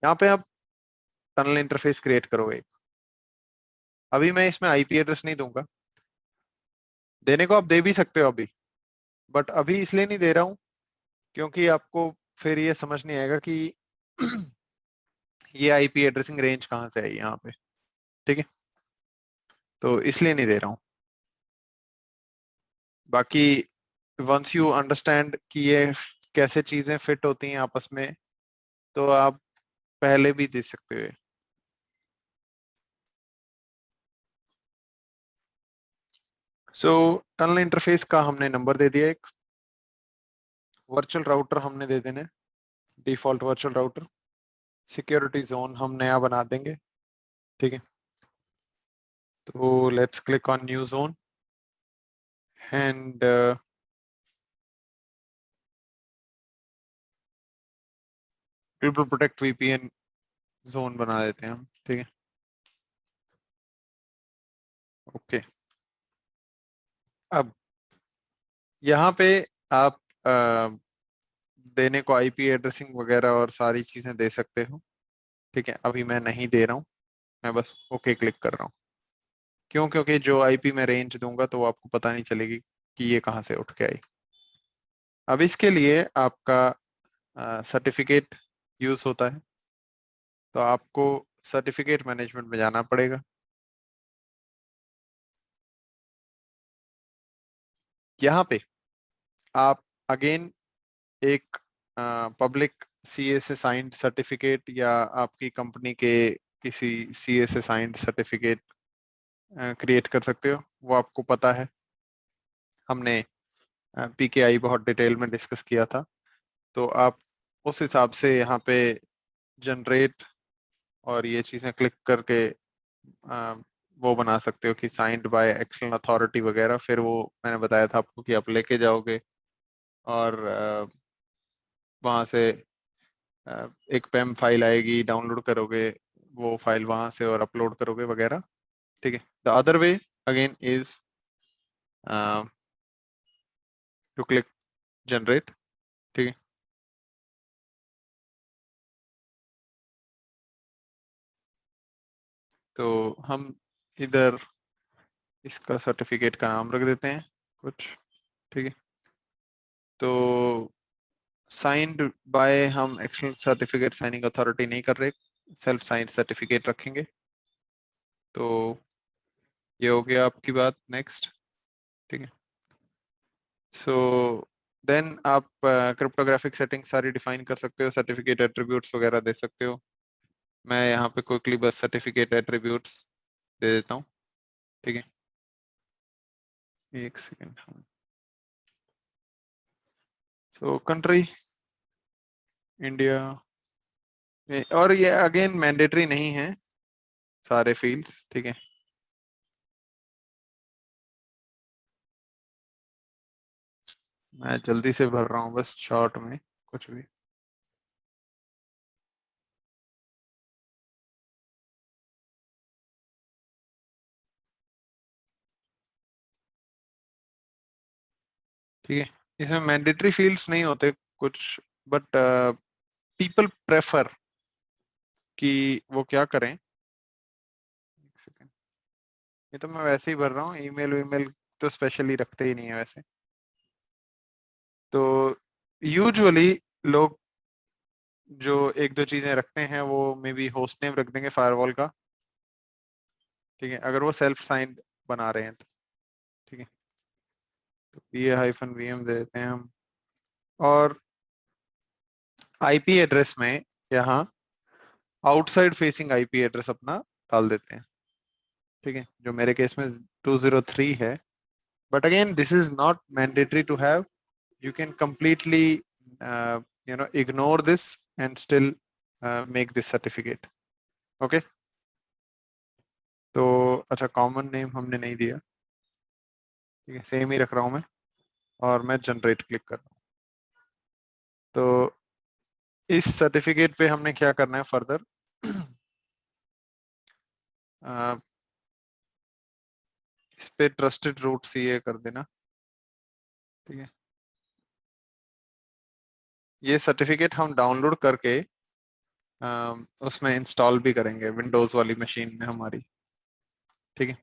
यहाँ पे आप टनल इंटरफेस क्रिएट करोगे। अभी मैं इसमें आईपी एड्रेस नहीं दूंगा, देने को आप दे भी सकते हो अभी, बट अभी इसलिए नहीं दे रहा हूँ क्योंकि आपको फिर ये समझ नहीं आएगा कि ये आईपी एड्रेसिंग रेंज कहाँ से आई यहाँ पे। ठीक है, तो इसलिए नहीं दे रहा हूँ। बाकी वंस यू अंडरस्टैंड कि ये कैसे चीजें फिट होती हैं आपस में, तो आप पहले भी दे सकते हो। सो टनल इंटरफेस का हमने नंबर दे दिया, एक वर्चुअल राउटर हमने दे देने, default virtual router. Security zone हम नया बना देंगे। ठीक है, तो let's click on new zone and triple protect VPN zone बना देते हैं हम। ठीक है, ओके। अब यहाँ पे आप देने को आईपी एड्रेसिंग वगैरह और सारी चीजें दे सकते हो। ठीक है, अभी मैं नहीं दे रहा हूँ, मैं बस ओके क्लिक कर रहा हूँ। क्यों? क्योंकि जो आईपी मैं रेंज दूंगा तो आपको पता नहीं चलेगी कि ये कहाँ से उठ के आई। अब इसके लिए आपका सर्टिफिकेट यूज होता है, तो आपको सर्टिफिकेट मैनेजमेंट में जाना पड़ेगा। यहाँ पे आप अगेन एक पब्लिक सीए से साइंड सर्टिफिकेट या आपकी कंपनी के किसी सीए से साइंड सर्टिफिकेट क्रिएट कर सकते हो, वो आपको पता है। हमने पीकेआई बहुत डिटेल में डिस्कस किया था, तो आप उस हिसाब से यहाँ पे जनरेट और ये चीजें क्लिक करके अ, वो बना सकते हो कि साइंड बाय एक्सटर्नल अथॉरिटी वगैरह। फिर वो मैंने बताया था आपको कि आप लेके जाओगे और वहां से एक पेम फाइल आएगी, डाउनलोड करोगे वो फाइल वहां से और अपलोड करोगे वगैरह। ठीक है, the other way again is to click generate. ठीक है, तो हम इधर इसका सर्टिफिकेट का नाम रख देते हैं कुछ। ठीक है, तो साइंड बाय हम एक्सटर्नल सर्टिफिकेट साइनिंग अथॉरिटी नहीं कर रहे, सेल्फ साइंड सर्टिफिकेट रखेंगे। तो ये हो गया आपकी बात। नेक्स्ट। ठीक है, सो देन आप क्रिप्टोग्राफिक सेटिंग सारी डिफाइन कर सकते हो, सर्टिफिकेट एट्रीब्यूट्स वगैरह दे सकते हो। मैं यहाँ पे क्विकली बस सर्टिफिकेट एट्रीब्यूट्स दे देता हूँ। ठीक है, एक सेकेंड। सो कंट्री इंडिया, और ये अगेन मैंडेटरी नहीं है सारे फील्ड्स। ठीक है, मैं जल्दी से भर रहा हूँ बस शॉर्ट में कुछ भी। ठीक है, इसमें मैंडेटरी फील्ड्स नहीं होते कुछ, बट पीपल प्रेफर कि वो क्या करें। एक सेकेंड, ये तो मैं वैसे ही भर रहा हूँ, ईमेल वीमेल तो स्पेशली रखते ही नहीं है वैसे। तो यूजुअली लोग जो एक दो चीजें रखते हैं वो मे बी होस्ट नेम रख देंगे फायरवॉल का। ठीक है, अगर वो सेल्फ साइंड बना रहे हैं तो। ठीक है, तो ये हाइफन वीएम दे देते हैं हम। और आईपी एड्रेस में यहाँ आउटसाइड फेसिंग आईपी एड्रेस अपना डाल देते हैं। ठीक है, जो मेरे केस में 203 है, but again this is not mandatory to have. you can completely ignore this and still make this certificate. Okay, तो अच्छा, कॉमन नेम हमने नहीं दिया। ठीक है, सेम ही रख रहा हूँ मैं, और मैं जनरेट क्लिक कर रहा हूँ। तो इस सर्टिफिकेट पे हमने क्या करना है फर्दर, पे ट्रस्टेड रूट सीए कर देना, ठीक है। ये सर्टिफिकेट हम डाउनलोड करके उसमें इंस्टॉल भी करेंगे विंडोज वाली मशीन में हमारी, ठीक है।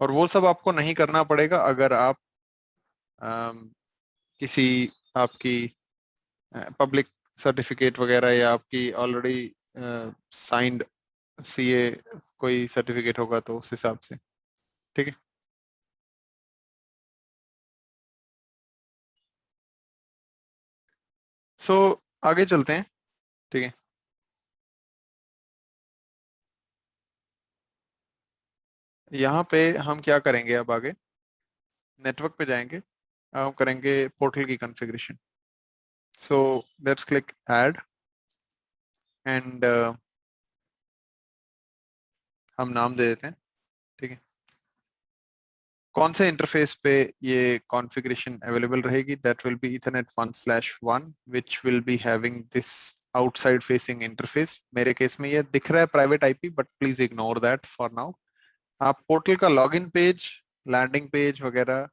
और वो सब आपको नहीं करना पड़ेगा अगर आप अम, किसी आपकी पब्लिक सर्टिफिकेट वगैरह या आपकी ऑलरेडी साइंड सीए कोई सर्टिफिकेट होगा तो उस हिसाब से, ठीक है। सो आगे चलते हैं, ठीक है। यहाँ पे हम क्या करेंगे, अब आगे नेटवर्क पे जाएंगे, अब हम करेंगे पोर्टल की configuration. So let's click add and हम नाम दे देते हैं, ठीक है। कौन से इंटरफेस पे ये कॉन्फ़िगरेशन अवेलेबल रहेगी, that will be Ethernet 1/1 which will be having this outside facing interface. मेरे केस में ये दिख रहा है private IP, but please ignore that for now. आप पोर्टल का लॉगिन पेज, लैंडिंग पेज वगैरह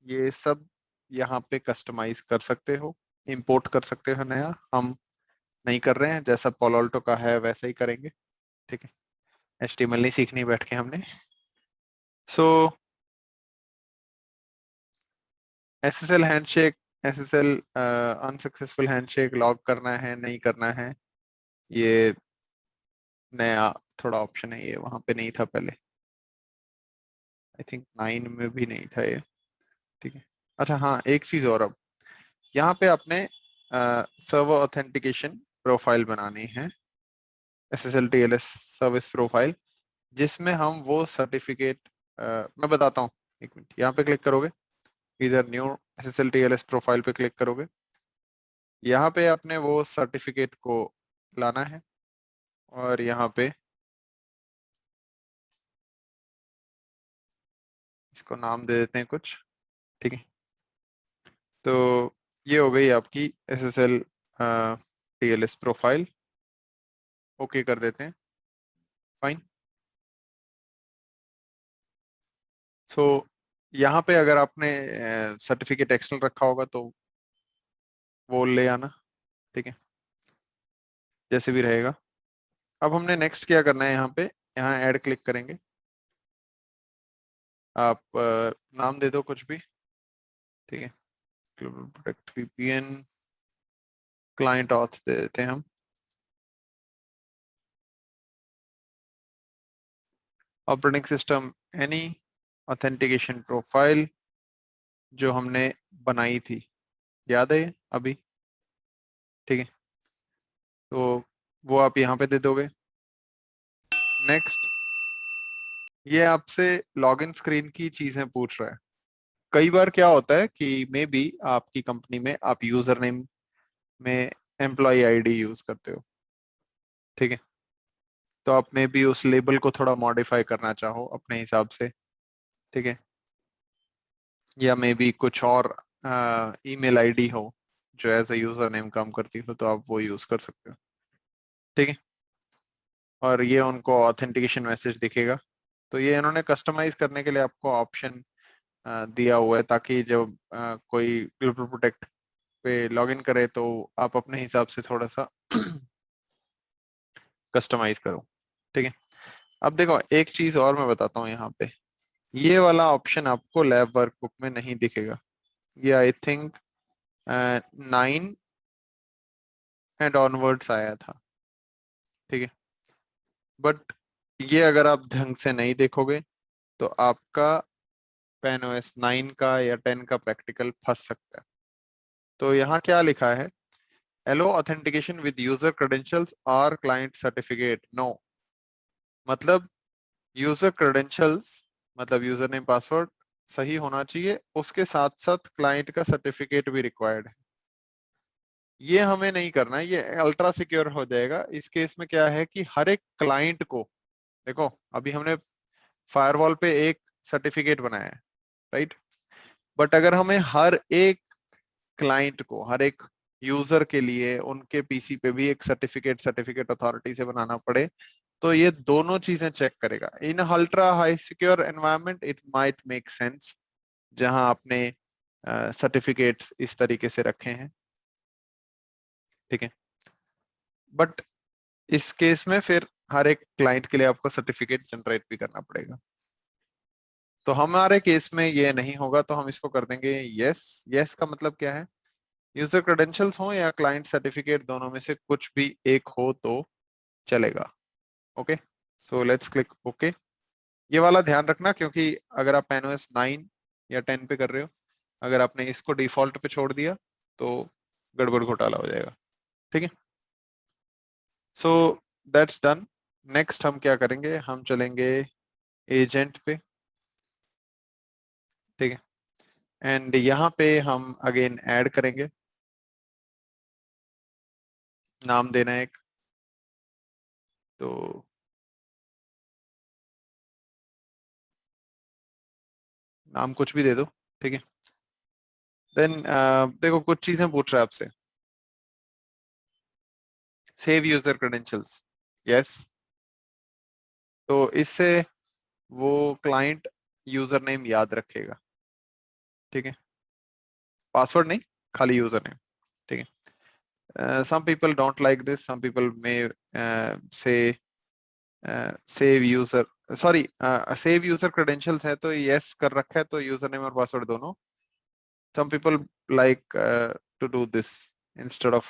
ये सब यहाँ पे कस्टमाइज कर सकते हो, इंपोर्ट कर सकते हो नया। हम नहीं कर रहे हैं, जैसा पोलोल्टो का है वैसा ही करेंगे, ठीक है। एचटीएमएल नहीं सीखनी बैठ के हमने। So SSL handshake, SSL unsuccessful handshake log करना है नहीं करना है, ये नया थोड़ा ऑप्शन है, ये वहां पे नहीं था पहले, आई थिंक 9 में भी नहीं था ये, ठीक है। अच्छा हाँ, एक चीज और, अब यहाँ पे आपने सर्वर ऑथेंटिकेशन प्रोफाइल बनानी है, एसएसएल टीएलएस सर्विस प्रोफाइल, जिसमें हम वो सर्टिफिकेट, मैं बताता हूँ, एक मिनट। यहाँ पे क्लिक करोगे, इधर न्यू एसएसएल टीएलएस प्रोफाइल पे क्लिक करोगे, यहाँ पे आपने वो सर्टिफिकेट को लाना है और यहाँ पे इसको नाम दे देते हैं कुछ, ठीक है। तो ये हो गई आपकी एसएसएल टीएलएस प्रोफाइल, ओके कर देते हैं, फाइन। सो यहाँ पे अगर आपने सर्टिफिकेट एक्सटर्नल रखा होगा तो वो ले आना, ठीक है, जैसे भी रहेगा। अब हमने नेक्स्ट क्या करना है, यहाँ पे यहाँ ऐड क्लिक करेंगे, आप नाम दे दो कुछ भी, ठीक है। Global protect VPN, client auth दे देते हैं हम, operating system any, authentication profile जो हमने बनाई थी, याद है ये अभी, ठीक है। तो वो आप यहाँ पे दे दोगे, नेक्स्ट। ये आपसे लॉगिन स्क्रीन की चीजें पूछ रहा है। कई बार क्या होता है कि मे बी आपकी कंपनी में आप यूजर नेम में एम्प्लॉय आईडी यूज करते हो, ठीक है। तो आप मे बी उस लेबल को थोड़ा मॉडिफाई करना चाहो अपने हिसाब से, ठीक है। या मे बी कुछ और ईमेल आईडी हो जो एज अ यूजर नेम काम करती हो, तो आप वो यूज कर सकते हो, ठीक है। और ये उनको ऑथेंटिकेशन मैसेज दिखेगा। तो ये इन्होंने कस्टमाइज करने के लिए आपको ऑप्शन दिया हुआ है, ताकि जब कोई ग्लोबल प्रोटेक्ट पे लॉगिन करे तो आप अपने हिसाब से थोड़ा सा कस्टमाइज करो, ठीक है। अब देखो एक चीज और मैं बताता हूँ, यहाँ पे ये वाला ऑप्शन आपको लैब वर्कबुक में नहीं दिखेगा, ये आई थिंक 9 एंड ऑनवर्ड्स आया था, ठीक है। बट ये अगर आप ढंग से नहीं देखोगे तो आपका पेन ओएस 9 का या 10 का प्रैक्टिकल फंस सकता है। तो यहाँ क्या लिखा है, allow authentication with user credentials और क्लाइंट सर्टिफिकेट, नो। मतलब यूजर क्रेडेंशियल्स, मतलब यूजर नेम पासवर्ड सही होना चाहिए, उसके साथ साथ क्लाइंट का सर्टिफिकेट भी रिक्वायर्ड है। ये हमें नहीं करना है, ये अल्ट्रा सिक्योर हो जाएगा। इस केस में क्या है कि हर एक क्लाइंट को, देखो अभी हमने फायरवॉल पे एक सर्टिफिकेट बनाया है, राइट। बट अगर हमें हर एक क्लाइंट को, हर एक यूजर के लिए उनके पीसी पे भी एक सर्टिफिकेट सर्टिफिकेट अथॉरिटी से बनाना पड़े, तो ये दोनों चीजें चेक करेगा। इन ultra high secure environment it might make sense, जहां आपने सर्टिफिकेट्स इस तरीके से रखे हैं, ठीक है। बट इस केस में फिर हर एक क्लाइंट के लिए आपको सर्टिफिकेट जनरेट भी करना पड़ेगा। तो हमारे केस में ये नहीं होगा, तो हम इसको कर देंगे यस। यस का मतलब क्या है, यूजर क्रेडेंशियल्स हो या क्लाइंट सर्टिफिकेट, दोनों में से कुछ भी एक हो तो चलेगा। Okay, so let's click okay. ये वाला ध्यान रखना, क्योंकि अगर आप iOS 9 या 10 पे कर रहे हो, अगर आपने इसको डिफॉल्ट पे छोड़ दिया तो गड़बड़ घोटाला हो जाएगा, ठीक है। So that's done. नेक्स्ट हम क्या करेंगे, हम चलेंगे एजेंट पे, ठीक है। एंड यहाँ पे हम अगेन ऐड करेंगे, नाम देना है एक, तो नाम कुछ भी दे दो, ठीक है। देन देखो कुछ चीजें पूछ रहा है आपसे, सेव यूजर क्रेडेंशियल्स, यस। तो इससे वो क्लाइंट यूजर नेम याद रखेगा, ठीक है। पासवर्ड नहीं, खाली यूजर नेम, ठीक है। Some people don't like this, some people may say save user, sorry save user credentials है तो यस कर रखा है, तो यूजर नेम और पासवर्ड दोनों। Some people like to do this instead of,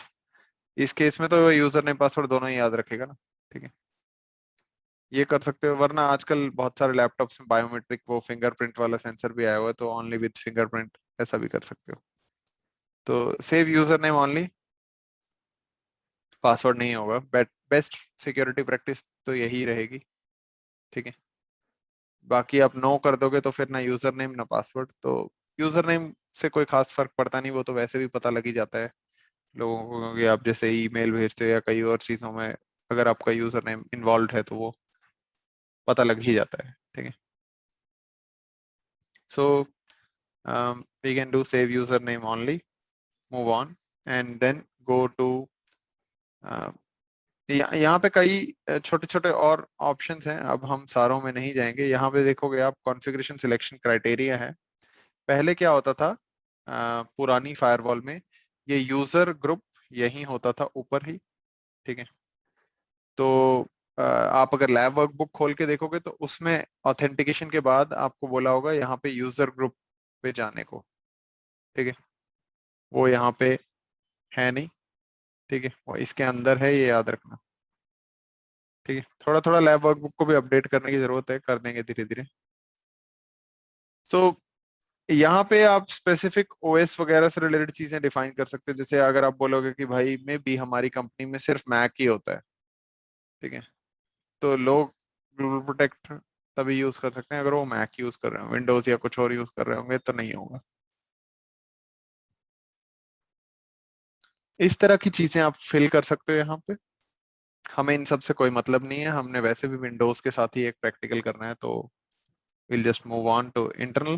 इस केस में तो यूजर नेम पासवर्ड दोनों ही याद रखेगा ना, ठीक है। ये कर सकते हो, वरना आजकल बहुत सारे लैपटॉप्स में बायोमेट्रिक वो फिंगरप्रिंट वाला सेंसर भी आया हुआ है, तो ओनली विद फिंगरप्रिंट ऐसा भी कर सकते हो। तो save user name only, password नहीं होगा। बेस्ट सिक्योरिटी प्रैक्टिस तो यही रहेगी, ठीक है। बाकी आप नो कर दोगे तो फिर ना यूजर नेम ना पासवर्ड, तो यूजर नेम से कोई खास फर्क पड़ता नहीं, वो तो वैसे भी पता लग ही जाता है लोगों को, कि आप जैसे ईमेल भेजते हो या कई और चीजों में अगर आपका यूजर नेम इन्वॉल्व है तो वो पता लग ही जाता है, ठीक है। सो we can do save username only, move on, and then go to यहाँ पे कई छोटे छोटे और ऑप्शंस हैं, अब हम सारों में नहीं जाएंगे। यहाँ पे देखोगे आप कॉन्फ़िगरेशन सिलेक्शन क्राइटेरिया है। पहले क्या होता था, पुरानी फायरवॉल में ये यूजर ग्रुप यही होता था ऊपर ही, ठीक है। तो आप अगर लैब वर्कबुक खोल के देखोगे तो उसमें ऑथेंटिकेशन के बाद आपको बोला होगा यहाँ पे यूजर ग्रुप पे जाने को, ठीक है। वो यहाँ पे है नहीं, ठीक है, वो इसके अंदर है, ये याद रखना, ठीक है। थोड़ा थोड़ा लैब वर्कबुक को भी अपडेट करने की जरूरत है, कर देंगे धीरे धीरे। सो यहाँ पे आप स्पेसिफिक ओएस वगैरह से रिलेटेड चीजें डिफाइन कर सकते हैं, जैसे अगर आप बोलोगे कि भाई मे बी हमारी कंपनी में सिर्फ मैक ही होता है, ठीक है, तो लोग ग्लोबल प्रोटेक्ट तभी यूज कर सकते हैं अगर वो मैक यूज कर रहे हो, विंडोज या कुछ और यूज कर रहे होंगे तो नहीं होगा। इस तरह की चीजें आप फिल कर सकते हो यहाँ पे। हमें इन सब से कोई मतलब नहीं है, हमने वैसे भी विंडोज के साथ ही एक प्रैक्टिकल करना है, तो will just move on to internal,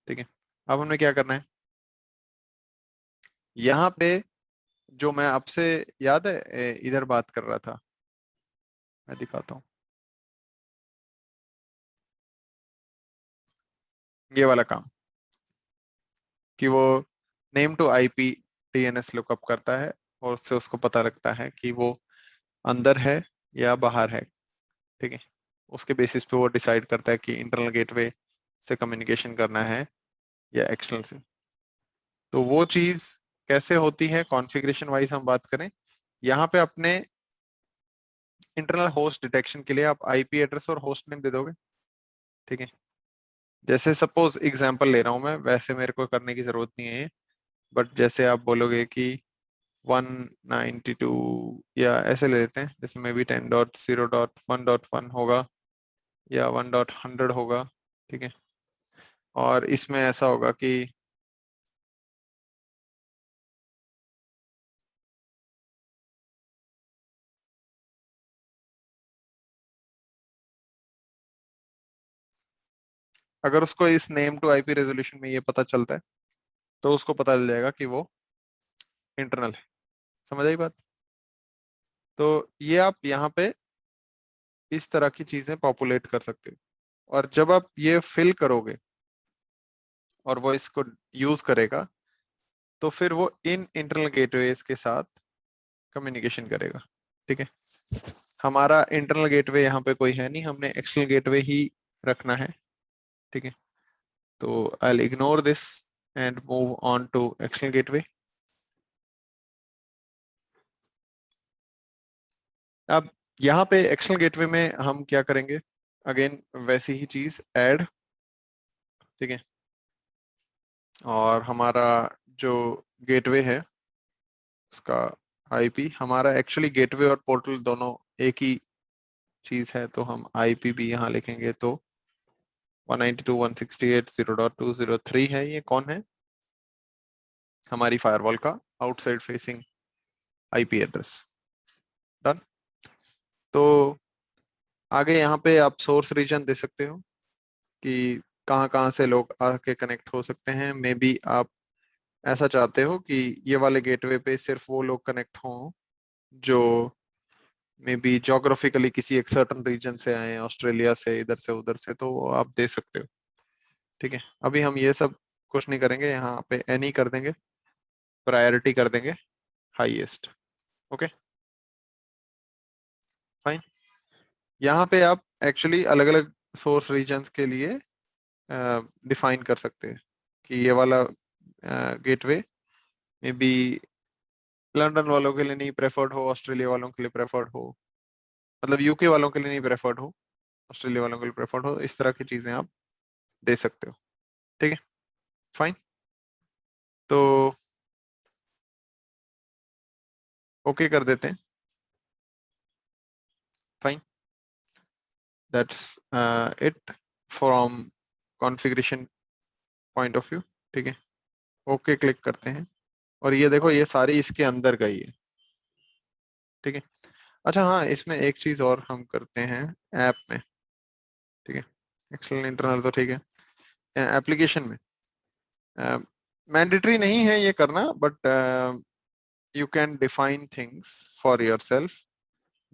ठीक है। अब हमें क्या करना है, यहाँ पे जो मैं आपसे, याद है इधर बात कर रहा था, मैं दिखाता हूँ, ये वाला काम, कि वो name to IP DNS lookup करता है और उससे उसको पता लगता है कि वो अंदर है या बाहर है, ठीक है। उसके बेसिस पे वो डिसाइड करता है कि इंटरनल गेटवे से कम्युनिकेशन करना है या एक्सटर्नल से। तो वो चीज कैसे होती है कॉन्फ़िगरेशन वाइज हम बात करें, यहाँ पे अपने इंटरनल होस्ट डिटेक्शन के लिए आप आईपी एड्रेस और होस्ट नेम दे दोगे, ठीक है। जैसे सपोज एग्जांपल ले रहा हूं मैं, वैसे मेरे को करने की जरूरत नहीं है, बट जैसे आप बोलोगे कि 192 या ऐसे ले लेते हैं, जैसे मे बी 10.0.1.1 होगा या 1.100 होगा, ठीक है। और इसमें ऐसा होगा कि अगर उसको इस नेम टू आईपी रेजोल्यूशन में ये पता चलता है तो उसको पता चल जाएगा कि वो इंटरनल है। समझ आई बात? तो ये आप यहाँ पे इस तरह की चीजें पॉपुलेट कर सकते हो। और जब आप ये फिल करोगे और वो इसको यूज करेगा, तो फिर वो इन इंटरनल गेटवेज के साथ कम्युनिकेशन करेगा। ठीक है, हमारा इंटरनल गेटवे यहाँ पे कोई है नहीं, हमने एक्सटर्नल गेटवे ही रखना है। ठीक है, तो I ignore this and move on to external gateway. अब यहाँ पे एक्सटर्नल गेटवे में हम क्या करेंगे, अगेन वैसी ही चीज ऐड। ठीक है, और हमारा जो गेटवे है उसका आईपी, हमारा एक्चुअली गेटवे और पोर्टल दोनों एक ही चीज है, तो हम आईपी भी यहाँ लिखेंगे। तो 192.168.0.203 है। ये कौन है, हमारी फायरवॉल का outside facing IP address. Done. तो आगे यहाँ पे आप सोर्स रीजन दे सकते हो कि कहाँ कहाँ से लोग आके कनेक्ट हो सकते हैं। मे बी आप ऐसा चाहते हो कि ये वाले गेटवे पे सिर्फ वो लोग कनेक्ट हों जो मे बी जोग्राफिकली किसी एक सर्टन रीजन से आए, ऑस्ट्रेलिया से, इधर से उधर से, तो वो आप दे सकते हो। ठीक है, अभी हम ये सब कुछ नहीं करेंगे, यहाँ पे एनी कर देंगे, प्रायोरिटी कर देंगे हाईएस्ट। Okay fine. यहाँ पे आप एक्चुअली अलग अलग सोर्स रीजन्स के लिए डिफाइन कर सकते हैं कि ये वाला गेटवे मे बी लंदन वालों के लिए नहीं प्रेफर्ड हो, ऑस्ट्रेलिया वालों के लिए प्रेफर्ड हो, मतलब यूके वालों के लिए नहीं प्रेफर्ड हो, ऑस्ट्रेलिया वालों के लिए प्रेफर्ड हो। इस तरह की चीजें आप दे सकते हो। ठीक है फाइन। तो ओके कर देते हैं। Fine, that's it from configuration point of view. ठीक है, ओके क्लिक करते हैं और ये देखो ये सारी इसके अंदर गई है। ठीक है, अच्छा हाँ, इसमें एक चीज और हम करते हैं ऐप में। ठीक है, एक्सटर्नल इंटरनल तो ठीक है, एप्लीकेशन में मैंडेटरी नहीं है ये करना, but you can define things for yourself.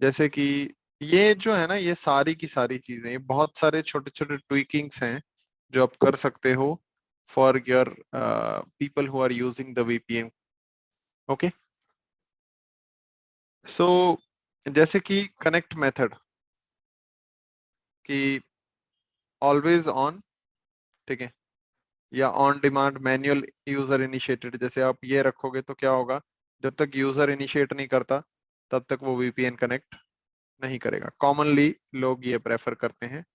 जैसे कि ये जो है ना, ये सारी की सारी चीजें, ये बहुत सारे छोटे छोटे ट्विकिंग्स हैं जो आप कर सकते हो for your people who are using the VPN. Okay, so जैसे कि कनेक्ट मेथड कि ऑलवेज ऑन, ठीक है, या on demand manual user initiated. जैसे आप ये रखोगे तो क्या होगा, जब तक यूजर इनिशिएट नहीं करता तब तक वो वीपीएन कनेक्ट नहीं करेगा। कॉमनली लोग ये प्रेफर करते हैं,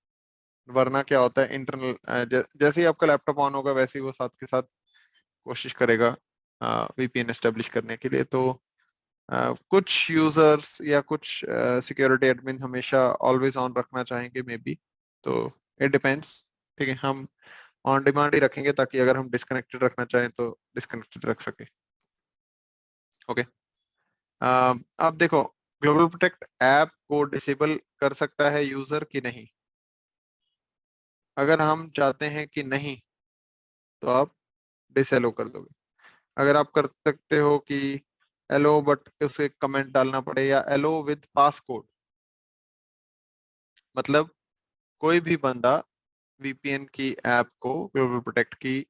वरना क्या होता है इंटरनल जैसे ही आपका लैपटॉप ऑन होगा वैसे ही वो साथ के साथ कोशिश करेगा वीपीएन एस्टेब्लिश करने के लिए। तो कुछ यूजर्स या कुछ सिक्योरिटी एडमिन हमेशा ऑलवेज ऑन रखना चाहेंगे मे बी, तो इट डिपेंड्स। ठीक है, हम ऑन डिमांड ही रखेंगे ताकि अगर हम डिस्कनेक्टेड रखना चाहें तो डिस्कनेक्टेड रख सके। ओके, अब देखो, ग्लोबल प्रोटेक्ट ऐप को डिसेबल कर सकता है यूजर कि नहीं। अगर हम चाहते हैं कि नहीं तो आप डिसेलो कर दोगे। अगर आप कर सकते हो कि एलो बट उसे कमेंट डालना पड़े, या एलो विद पासकोड, मतलब कोई भी बंदा वीपीएन की ऐप को, ग्लोबल प्रोटेक्ट की,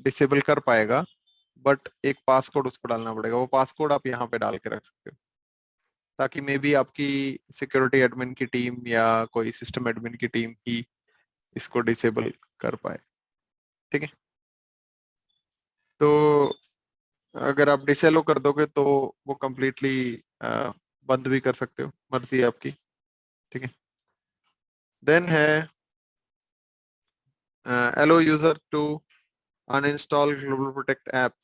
डिसेबल कर पाएगा, बट एक पासकोड उसको डालना पड़ेगा। वो पासकोड आप यहाँ पे डाल के रख सकते हो ताकि मे बी आपकी सिक्योरिटी एडमिन की टीम या कोई सिस्टम एडमिन की टीम ही इसको डिसेबल कर पाए। ठीक है, तो अगर आप डिसेलो कर दोगे तो वो कंप्लीटली बंद भी कर सकते हो, मर्जी है आपकी। ठीक है, देन है allow user to uninstall global protect app.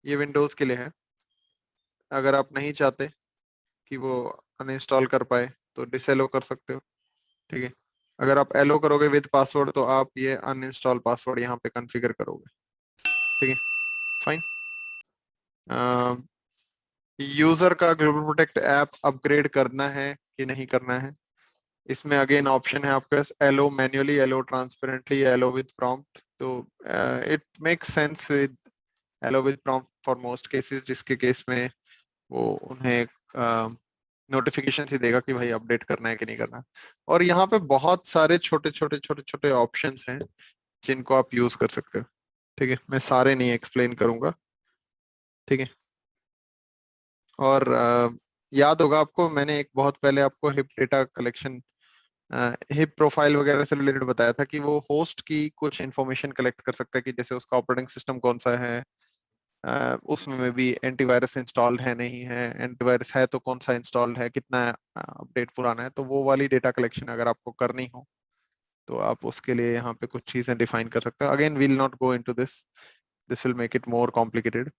ये विंडोज के लिए है। अगर आप नहीं चाहते कि वो अनइंस्टॉल कर पाए तो डिसेलो कर सकते हो। ठीक है, अगर आप एलो करोगे विद पासवर्ड तो आप ये अनइंस्टॉल पासवर्ड यहाँ पे कॉन्फ़िगर करोगे। ठीक है फाइन। यूजर का ग्लोबल प्रोटेक्ट ऐप अपग्रेड करना है कि नहीं करना है, इसमें अगेन ऑप्शन है आपके पास, allow manually, allow transparently, allow with prompt. तो it makes sense with allow with prompt for most cases, जिसके केस में वो उन्हें नोटिफिकेशन ही देगा कि भाई अपडेट करना है कि नहीं करना। और यहाँ पे बहुत सारे छोटे छोटे छोटे छोटे ऑप्शंस हैं जिनको आप यूज कर सकते हो। ठीक है, मैं सारे नहीं एक्सप्लेन करूंगा। ठीक है। और याद होगा आपको, मैंने एक बहुत पहले आपको hip data collection, hip profile वगैरह से रिलेटेड बताया था कि वो होस्ट की कुछ इंफॉर्मेशन कलेक्ट कर सकता है, कि जैसे उसका ऑपरेटिंग सिस्टम कौन सा है, उसमें भी एंटीवायरस इंस्टॉल्ड है नहीं है, एंटीवायरस है तो कौन सा इंस्टॉल्ड है, कितना अपडेट पुराना है। तो वो वाली डेटा कलेक्शन अगर आपको करनी हो तो आप उसके लिए यहाँ पे कुछ चीजें डिफाइन कर सकते हो। Again we'll not go into this, this will make it more complicated.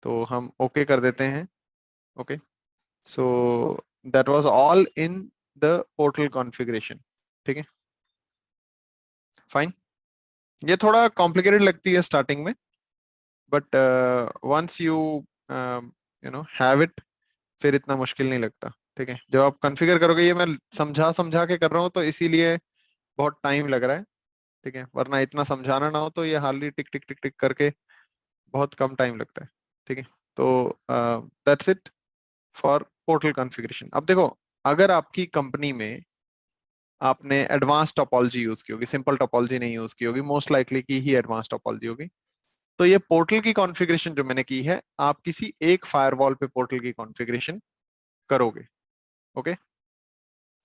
तो हम ओके कर देते हैं। Okay, so that was all in the portal configuration. ठीक है, फाइन। ये थोड़ा कॉम्प्लिकेटेड लगती है स्टार्टिंग में, but once you you know have it, फिर इतना मुश्किल नहीं लगता। ठीक है, जब आप कॉन्फ़िगर करोगे, ये मैं समझा समझा के कर रहा हूँ तो इसीलिए बहुत टाइम लग रहा है। ठीक है, वरना इतना समझाना ना हो तो ये हार्डली टिक टिक टिक टिक करके बहुत कम टाइम लगता है। ठीक है, तो that's it for portal configuration. अब देखो, अगर आपकी कंपनी में आपने एडवांस टोपोलॉजी यूज की होगी, सिंपल टोपोलॉजी नहीं यूज की होगी, मोस्ट लाइकली की ही एडवांस टोपोलॉजी होगी, तो ये पोर्टल की कॉन्फ़िगरेशन जो मैंने की है, आप किसी एक फायरवॉल पे पोर्टल की कॉन्फ़िगरेशन करोगे। ओके,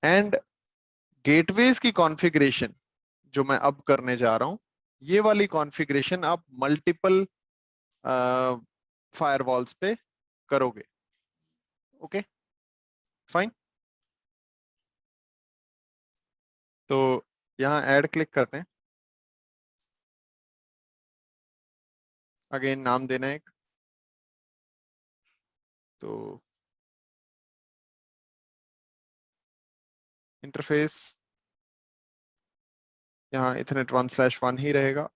एंड गेटवेज की कॉन्फ़िगरेशन जो मैं अब करने जा रहा हूं, ये वाली कॉन्फ़िगरेशन आप मल्टीपल फायरवॉल्स पे करोगे। Okay, fine. तो यहाँ ऐड क्लिक करते हैं। अगेन नाम देना है एक, तो इंटरफेस यहाँ इथरनेट 1/1 ही रहेगा।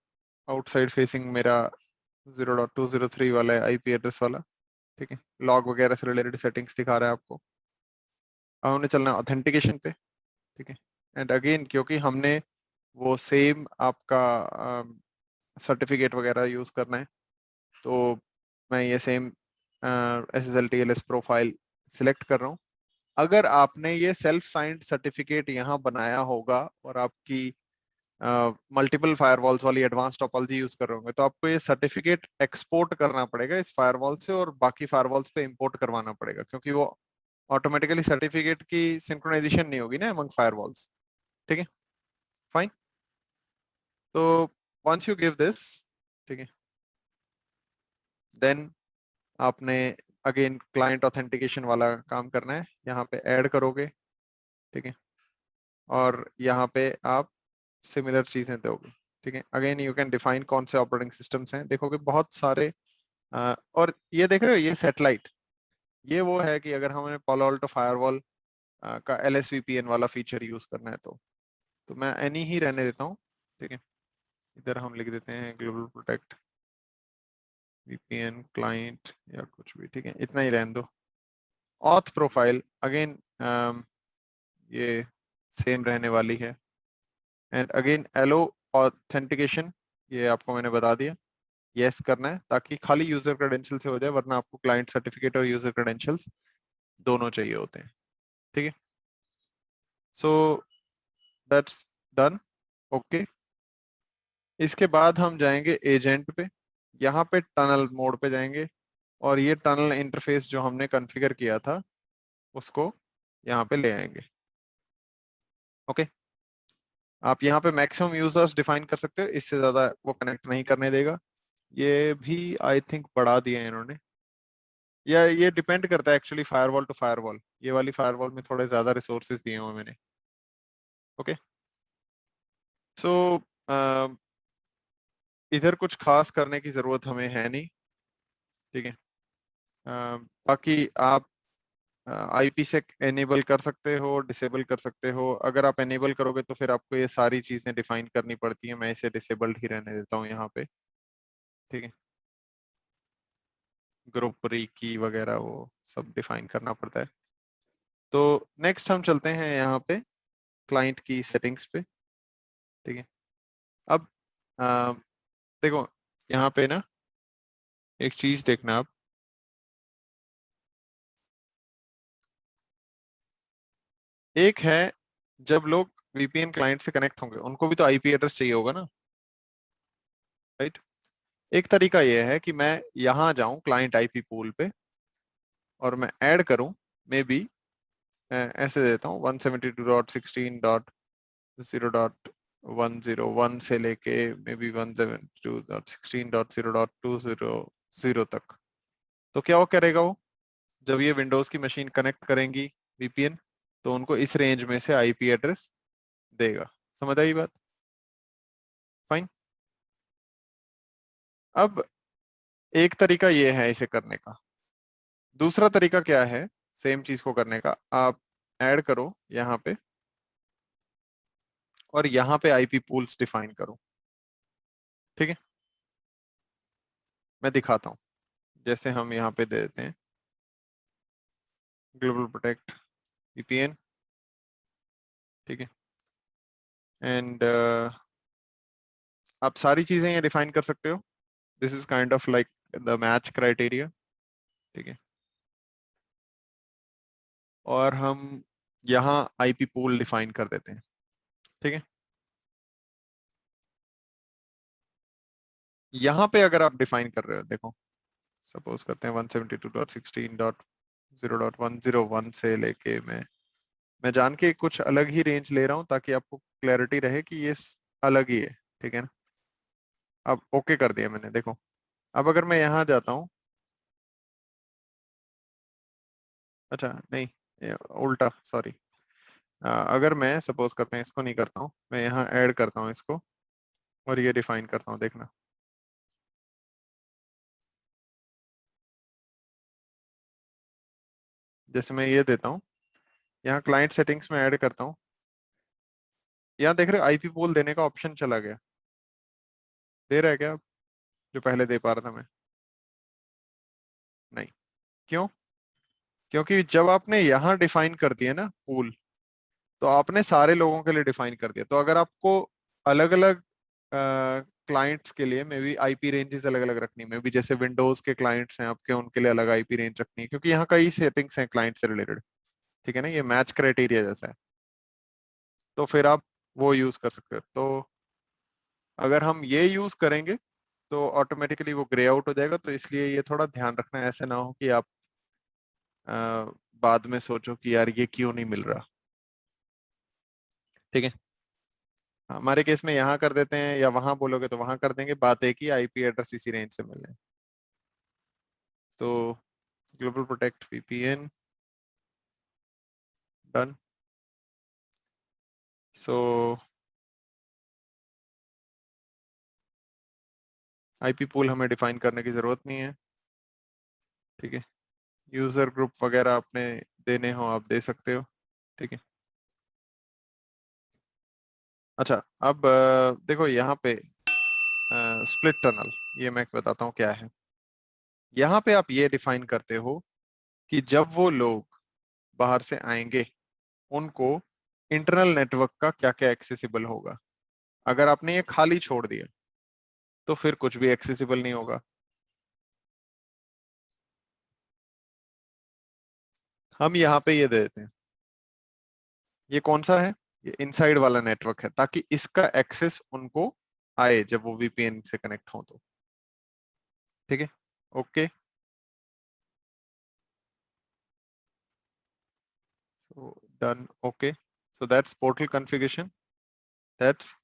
आउटसाइड फेसिंग मेरा 0.203 वाला है, आईपी एड्रेस वाला। ठीक है, लॉग वगैरह से रिलेटेड सेटिंग्स दिखा रहा है आपको। अब हमने चलना ऑथेंटिकेशन पे। ठीक है, एंड अगेन क्योंकि हमने वो सेम आपका सर्टिफिकेट वगैरह यूज करना है, तो मैं ये same SSL TLS profile select कर रहा हूँ। अगर आपने ये सेल्फ साइंड सर्टिफिकेट यहाँ बनाया होगा और आपकी मल्टीपल फायरवॉल्स वाली एडवांस टोपोलॉजी यूज कर रहे होंगे, तो आपको ये सर्टिफिकेट एक्सपोर्ट करना पड़ेगा इस फायरवॉल से और बाकी फायरवॉल्स पे इंपोर्ट करवाना पड़ेगा, क्योंकि वो ऑटोमेटिकली सर्टिफिकेट की सिंक्रोनाइजेशन नहीं होगी ना अमंग फायरवॉल्स। ठीक है, फाइन। तो वंस यू गिव दिस, ठीक है, देन आपने अगेन क्लाइंट ऑथेंटिकेशन वाला काम करना है। यहाँ पे ऐड करोगे। ठीक है, और यहाँ पे आप सिमिलर चीजें दोगे। ठीक है, अगेन यू कैन डिफाइन कौन से ऑपरेटिंग सिस्टम्स हैं, देखोगे बहुत सारे। और ये देख रहे हो, ये सैटेलाइट, ये वो है कि अगर हमें पालो अल्टो फायरवॉल का LSVPN वाला फीचर यूज करना है तो मैं एनी ही रहने देता हूँ। ठीक है, इधर हम लिख देते हैं ग्लोबल प्रोटेक्ट VPN क्लाइंट या कुछ भी। ठीक है, इतना ही रहने दो। ऑथ प्रोफाइल अगेन ये सेम रहने वाली है। एंड अगेन एलो ऑथेंटिकेशन, ये आपको मैंने बता दिया, यस करना है ताकि खाली यूजर क्रेडेंशियल से हो जाए, वरना आपको क्लाइंट सर्टिफिकेट और यूजर क्रेडेंशियल्स दोनों चाहिए होते हैं। ठीक है, सो दैट्स डन। ओके, इसके बाद हम जाएंगे एजेंट पे। यहाँ पे टनल मोड पे जाएंगे और ये टनल इंटरफेस जो हमने कॉन्फ़िगर किया था उसको यहाँ पे ले आएंगे। ओके, आप यहाँ पे मैक्सिमम यूजर्स डिफाइन कर सकते हो, इससे ज्यादा वो कनेक्ट नहीं करने देगा। ये भी आई थिंक बढ़ा दिए हैं इन्होंने, या ये डिपेंड करता है एक्चुअली फायरवॉल टू फायरवॉल। ये वाली फायरवॉल में थोड़े ज्यादा रिसोर्सेज दिए हुए मैंने। ओके, सो इधर कुछ खास करने की जरूरत हमें है नहीं। ठीक है, बाकी आप आईपी से एनेबल कर सकते हो, डिसेबल कर सकते हो। अगर आप एनेबल करोगे तो फिर आपको ये सारी चीजें डिफाइन करनी पड़ती है, मैं इसे डिसेबल्ड ही रहने देता हूँ यहाँ पे। ठीक है, ग्रुप री की वगैरह वो सब डिफाइन करना पड़ता है। तो नेक्स्ट हम चलते हैं यहाँ पे क्लाइंट की सेटिंग्स पे। ठीक है, अब अ, देखो यहाँ पे ना एक चीज देखना आप, एक है जब लोग वीपीएन क्लाइंट से कनेक्ट होंगे उनको भी तो आईपी एड्रेस चाहिए होगा ना, राइट। एक तरीका ये है कि मैं यहाँ जाऊं क्लाइंट आईपी पूल पे और मैं ऐड करूं, मे बी ऐसे देता हूँ 172.16.0.101 से लेके मे बी 172.16.0.200 तक। तो क्या वो करेगा, वो जब ये विंडोज की मशीन कनेक्ट करेंगी वीपीएन, तो उनको इस रेंज में से आईपी एड्रेस देगा। समझ आई बात? फाइन। अब एक तरीका ये है इसे करने का। दूसरा तरीका क्या है सेम चीज को करने का? आप ऐड करो यहाँ पे और यहाँ पे आईपी पूल्स डिफाइन करो। ठीक है, मैं दिखाता हूँ। जैसे हम यहाँ पे दे देते हैं ग्लोबल प्रोटेक्ट वीपीएन। ठीक है, एंड आप सारी चीजें ये डिफाइन कर सकते हो। This is kind of like the match criteria. ठीक है, और हम यहाँ आईपी पूल डिफाइन कर देते हैं। ठीक है, यहाँ पे अगर आप डिफाइन कर रहे हो, देखो सपोज करते हैं 172.16.0.101 से लेके मैं जान के कुछ अलग ही रेंज ले रहा हूँ ताकि आपको क्लैरिटी रहे कि ये अलग ही है। ठीक है ना? अब ओके कर दिया मैंने, देखो। अब अगर मैं यहाँ जाता हूँ, अच्छा नहीं, उल्टा, सॉरी। अगर मैं सपोज करते हैं इसको नहीं करता हूँ, मैं यहाँ ऐड करता हूँ इसको और ये डिफाइन करता हूँ, देखना। जैसे मैं ये देता हूँ, यहाँ क्लाइंट सेटिंग्स में ऐड करता हूँ, यहाँ देख रहे हो आईपी पूल देने का ऑप्शन चला गया। दे रहा है क्या अब, जो पहले दे पा रहा था मैं? नहीं। क्यों? क्योंकि जब आपने यहाँ डिफाइन कर दिया ना पूल, तो आपने सारे लोगों के लिए डिफाइन कर दिया। तो अगर आपको अलग अलग क्लाइंट्स के लिए मे बी आईपी रेंजेस अलग अलग रखनी, मे बी जैसे विंडोज के क्लाइंट्स हैं आपके, उनके लिए अलग आईपी रेंज रखनी है, क्योंकि यहाँ कई सेटिंग्स हैं क्लाइंट से रिलेटेड। ठीक है ना, ये मैच क्राइटेरिया जैसा है। तो फिर आप वो यूज कर सकते हो। तो अगर हम ये यूज करेंगे तो ऑटोमेटिकली वो ग्रे आउट हो जाएगा। तो इसलिए ये थोड़ा ध्यान रखना है, ऐसे ना हो कि आप अ, बाद में सोचो कि यार ये क्यों नहीं मिल रहा। ठीक है, हमारे केस में यहाँ कर देते हैं, या वहां बोलोगे तो वहां कर देंगे, बात एक ही, आईपी एड्रेस इसी रेंज से मिल रहे हैं। तो ग्लोबल प्रोटेक्ट वीपीएन डन। सो आईपी पूल हमें डिफाइन करने की जरूरत नहीं है। ठीक है, यूजर ग्रुप वगैरह आपने देने हो आप दे सकते हो। ठीक है, अच्छा। अब देखो यहाँ पे स्प्लिट टनल, ये मैं बताता हूँ क्या है। यहाँ पे आप ये डिफाइन करते हो कि जब वो लोग बाहर से आएंगे उनको इंटरनल नेटवर्क का क्या क्या एक्सेसिबल होगा। अगर आपने ये खाली छोड़ दिया तो फिर कुछ भी एक्सेसिबल नहीं होगा। हम यहाँ पे ये दे देते हैं, ये कौन सा है, ये इनसाइड वाला नेटवर्क है, ताकि इसका एक्सेस उनको आए जब वो वीपीएन से कनेक्ट हो तो। ठीक है, okay. So done, okay. So that's portal configuration, that's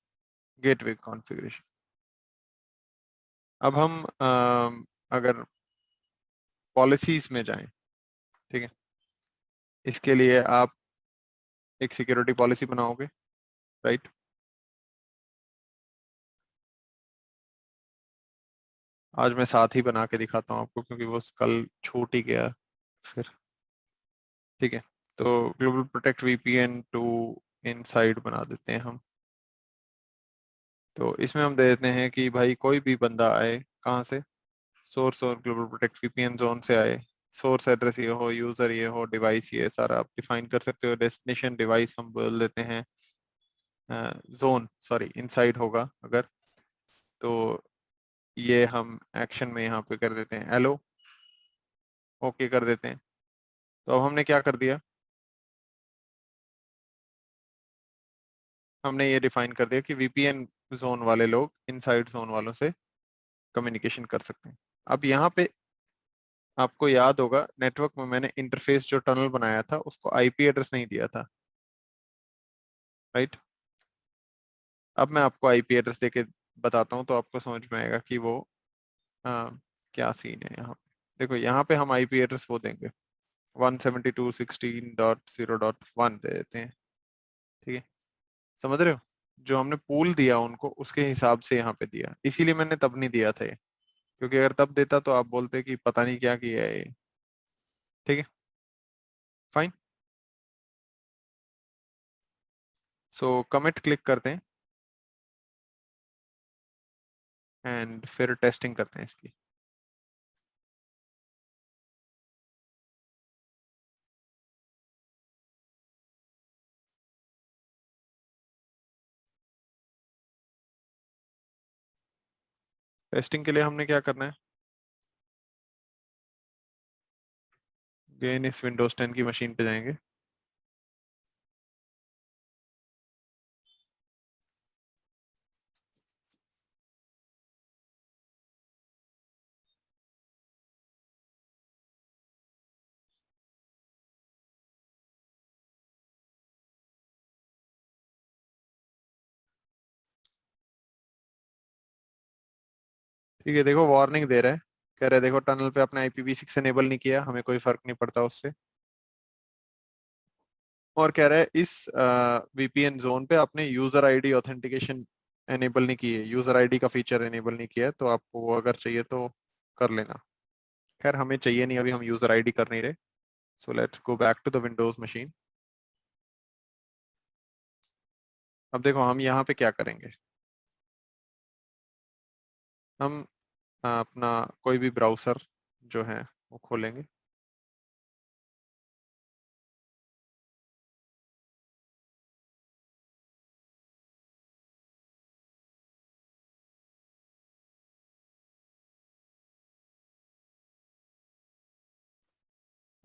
gateway configuration. अब हम अगर पॉलिसीज में जाएं, ठीक है, इसके लिए आप एक सिक्योरिटी पॉलिसी बनाओगे, राइट। आज मैं साथ ही बना के दिखाता हूँ आपको, क्योंकि वो कल छूट ही गया फिर। ठीक है, तो global protect VPN to inside बना देते हैं हम। तो इसमें हम दे देते हैं कि भाई कोई भी बंदा आए कहाँ से, सोर्स और ग्लोबल प्रोटेक्ट वीपीएन जोन से आए। सोर्स एड्रेस ये हो, यूजर ये हो, डिवाइस ये सारा आप डिफाइन कर सकते हो। डेस्टिनेशन डिवाइस हम बोल देते हैं जोन, सॉरी इनसाइड होगा अगर, तो ये हम एक्शन में यहाँ पे कर देते हैं एलो, ओके कर देते हैं। तो अब हमने क्या कर दिया, हमने ये डिफाइन कर दिया कि वीपीएन जोन वाले लोग इनसाइड जोन वालों से कम्युनिकेशन कर सकते हैं। अब यहाँ पे आपको याद होगा नेटवर्क में मैंने इंटरफेस जो टनल बनाया था उसको आईपी एड्रेस नहीं दिया था, राइट। अब मैं आपको आईपी एड्रेस देके बताता हूँ तो आपको समझ में आएगा कि वो आ, क्या सीन है यहाँ पे। देखो यहाँ पे हम आईपी एड्रेस वो देंगे 172.16.0.1 दे देते हैं, ठीक है। समझ रहे हो, जो हमने पूल दिया उनको उसके हिसाब से यहाँ पे दिया, इसीलिए मैंने तब नहीं दिया था ये, क्योंकि अगर तब देता तो आप बोलते कि पता नहीं क्या किया है ये। ठीक है, फाइन। सो कमिट क्लिक करते हैं एंड फिर टेस्टिंग करते हैं इसकी। टेस्टिंग के लिए हमने क्या करना है, अगेन इस विंडोज 10 की मशीन पे जाएंगे। ठीक है, देखो वार्निंग दे रहा है, कह रहे हैं देखो टनल पे आपने IPv6 एनेबल नहीं किया, हमें कोई फर्क नहीं पड़ता उससे। और कह रहा है इस वीपीएन जोन पे आपने यूजर आईडी ऑथेंटिकेशन एनेबल नहीं की है, यूजर आईडी का फीचर एनेबल नहीं किया है, तो आपको वो अगर चाहिए तो कर लेना। खैर हमें चाहिए नहीं, अभी हम यूजर आईडी कर नहीं रहे। So let's go back to the Windows machine. अब देखो हम यहाँ पे क्या करेंगे, हम अपना कोई भी ब्राउजर जो है वो खोलेंगे।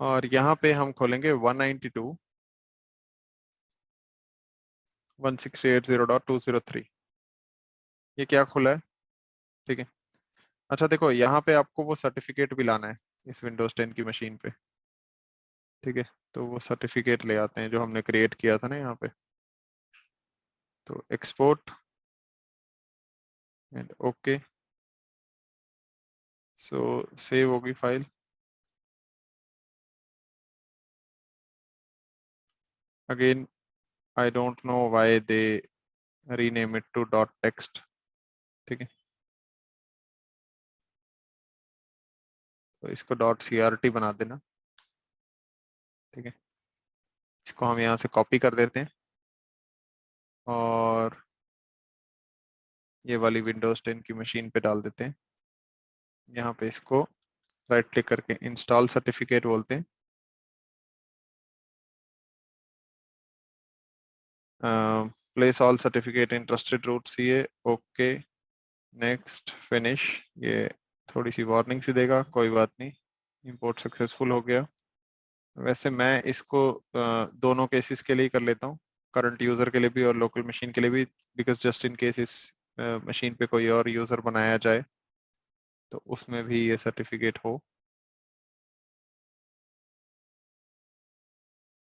और यहाँ पे हम खोलेंगे 192.168.0.203। ये क्या खुला है, ठीक है। अच्छा देखो यहाँ पे आपको वो सर्टिफिकेट भी लाना है इस विंडोज 10 की मशीन पे, ठीक है। तो वो सर्टिफिकेट ले आते हैं जो हमने क्रिएट किया था ना यहाँ पे। तो export and okay. So save होगी file. Again I don't know why they rename it to dot text, ठीक है। तो इसको डॉट CRT बना देना, ठीक है। इसको हम यहाँ से कॉपी कर देते हैं और ये वाली विंडोज 10 की मशीन पे डाल देते हैं। यहाँ पे इसको राइट क्लिक करके इंस्टॉल सर्टिफिकेट बोलते हैं। Place all certificate in trusted root CA, okay, next, finish. ये थोड़ी सी वार्निंग सी देगा, कोई बात नहीं, इंपोर्ट सक्सेसफुल हो गया। वैसे मैं इसको दोनों केसेस के लिए कर लेता हूँ, करंट यूजर के लिए भी और लोकल मशीन के लिए भी, बिकॉज जस्ट इन केस इस मशीन पे कोई और यूजर बनाया जाए तो उसमें भी ये सर्टिफिकेट हो,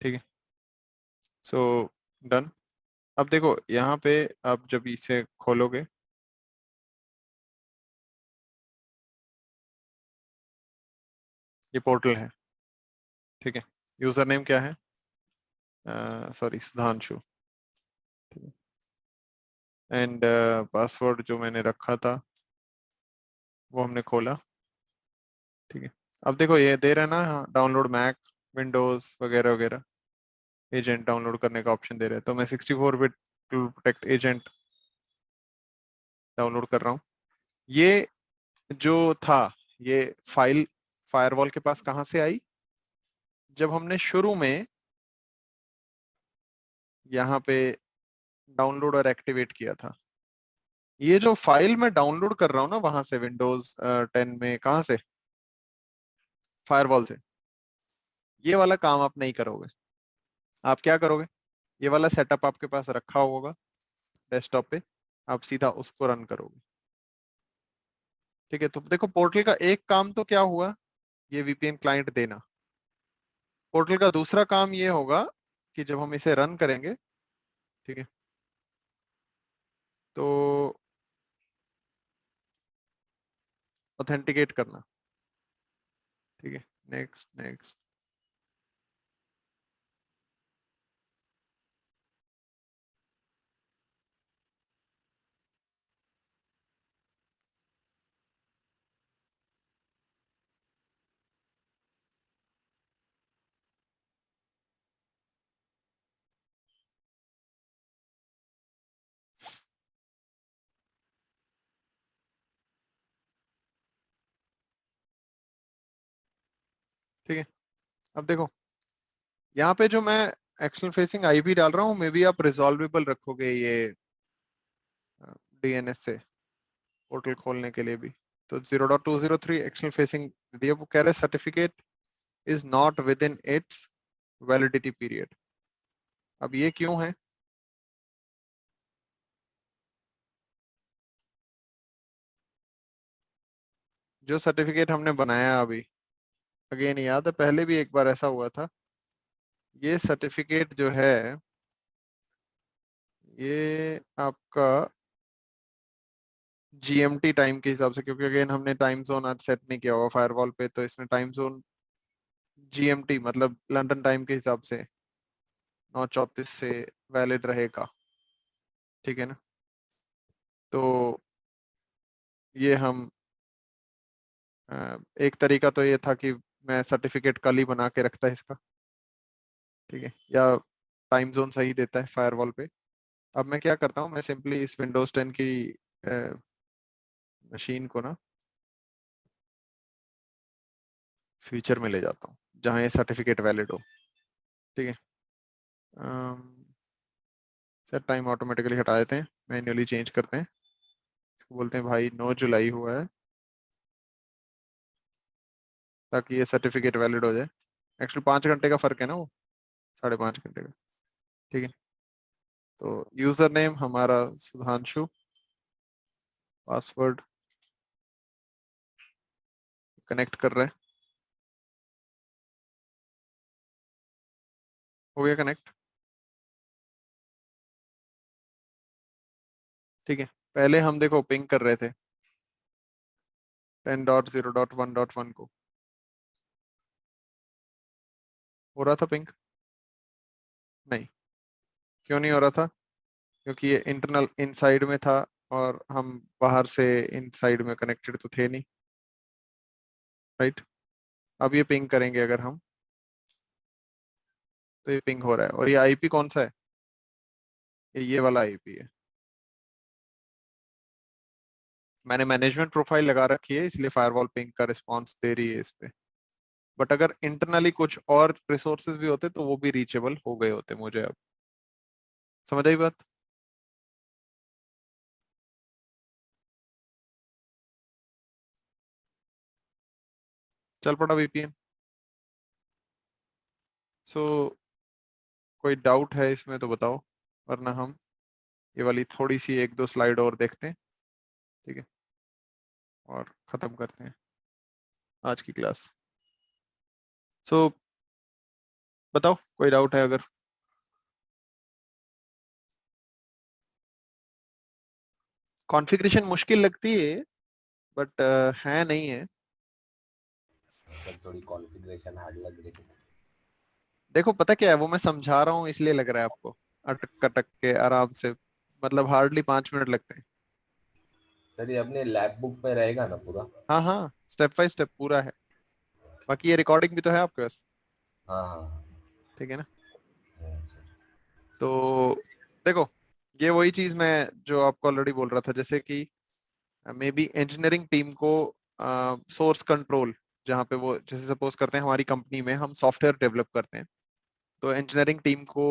ठीक है। So done. अब देखो यहाँ पे आप जब इसे खोलोगे, ये पोर्टल है, ठीक है। यूजर नेम क्या है, सॉरी सुधांशु, ठीक है। एंड पासवर्ड जो मैंने रखा था वो हमने खोला, ठीक है। अब देखो ये दे रहा है ना डाउनलोड मैक, विंडोज वगैरह वगैरह, एजेंट डाउनलोड करने का ऑप्शन दे रहे हैं, तो मैं 64 bit to protect agent download कर रहा हूँ। ये जो था, ये फाइल फायरवॉल के पास कहाँ से आई, जब हमने शुरू में यहाँ पे डाउनलोड और एक्टिवेट किया था। ये जो फाइल मैं डाउनलोड कर रहा हूँ ना वहां से विंडोज 10 में, कहाँ से, फायरवॉल से, ये वाला काम आप नहीं करोगे। आप क्या करोगे, ये वाला सेटअप आपके पास रखा होगा, डेस्कटॉप पे, आप सीधा उसको रन करोगे। ठीक है, तो देखो पोर्टल का एक काम तो क्या हुआ, ये वीपीएन क्लाइंट देना। पोर्टल का दूसरा काम ये होगा कि जब हम इसे रन करेंगे, ठीक है, तो ऑथेंटिकेट करना। ठीक है, नेक्स्ट नेक्स्ट। ठीक है, अब देखो यहाँ पे जो मैं एक्सटर्नल फेसिंग आईपी डाल रहा हूँ, मे बी आप रिजॉल्वेबल रखोगे ये डीएनएस से पोर्टल खोलने के लिए भी। तो 0.203 एक्सटर्नल फेसिंग दिया, वो कह रहे certificate is not with in its validity period. अब ये क्यों है? जो सर्टिफिकेट हमने बनाया अभी, अगेन याद है पहले भी एक बार ऐसा हुआ था, ये सर्टिफिकेट जो है ये आपका जीएमटी टाइम के हिसाब से, क्योंकि अगेन हमने टाइम जोन आज सेट नहीं किया हुआ फायरवॉल पे, तो इसने टाइम जोन जीएमटी मतलब लंदन टाइम के हिसाब से 9:34 से वैलिड रहेगा। ठीक है ना, तो ये हम एक तरीका तो ये था कि मैं सर्टिफिकेट कल ही बना के रखता इसका। ठीक है, या टाइम जोन सही देता है फायरवॉल पे। अब मैं क्या करता हूँ, मैं सिंपली इस विंडोज 10 की मशीन को ना फ्यूचर में ले जाता हूँ जहाँ ये सर्टिफिकेट वैलिड हो। ठीक है, सेट टाइम ऑटोमेटिकली हटा देते हैं, मैन्युअली चेंज करते हैं। इसको बोलते हैं भाई 9 जुलाई हुआ है, ताकि ये सर्टिफिकेट वैलिड हो जाए। एक्चुअली 5 घंटे का फर्क है ना वो, 5.5 घंटे का। ठीक है, तो यूजर नेम हमारा सुधांशु, पासवर्ड कनेक्ट कर रहे हैं। हो गया कनेक्ट। ठीक है, पहले हम देखो पिंग कर रहे थे 10.0.1.1 को, हो रहा था पिंग? नहीं। क्यों नहीं हो रहा था? क्योंकि ये इंटरनल इनसाइड में था और हम बाहर से इनसाइड में कनेक्टेड तो थे नहीं। राइट, अब ये पिंग करेंगे अगर हम, तो ये पिंग हो रहा है। और ये आईपी कौन सा है? ये वाला आईपी है। मैंने मैनेजमेंट प्रोफाइल लगा रखी है, इसलिए फायरवॉल पिंग का रिस्पॉन्स दे रही है इस पे। बट अगर इंटरनली कुछ और रिसोर्सेज भी होते तो वो भी रीचेबल हो गए होते मुझे। अब समझ आई बात? चल पड़ा वीपीएन। सो कोई डाउट है इसमें तो बताओ, वरना हम ये वाली थोड़ी सी एक दो स्लाइड और देखते हैं। ठीक है, और खत्म करते हैं आज की क्लास। सो बताओ कोई डाउट है अगर। कॉन्फ़िगरेशन मुश्किल लगती है, बट है नहीं है। मतलब थोड़ी कॉन्फ़िगरेशन हार्ड लग रही है। देखो पता क्या है, वो मैं समझा रहा हूँ इसलिए लग रहा है आपको अटक अटक के आराम से, मतलब हार्डली 5 मिनट लगते हैं। सर ये अपने लैब बुक में रहेगा ना पूरा? हाँ हाँ, स्टेप बाय स्टेप पूरा है। बाकी ये रिकॉर्डिंग भी तो है आपके पास। हाँ हाँ ठीक है ना, हाँ सर। तो देखो ये वही चीज मैं जो आपको ऑलरेडी बोल रहा था, जैसे कि मे बी इंजीनियरिंग टीम को सोर्स कंट्रोल, जहाँ पे वो जैसे सपोज करते हैं हमारी कंपनी में हम सॉफ्टवेयर डेवलप करते हैं, तो इंजीनियरिंग टीम को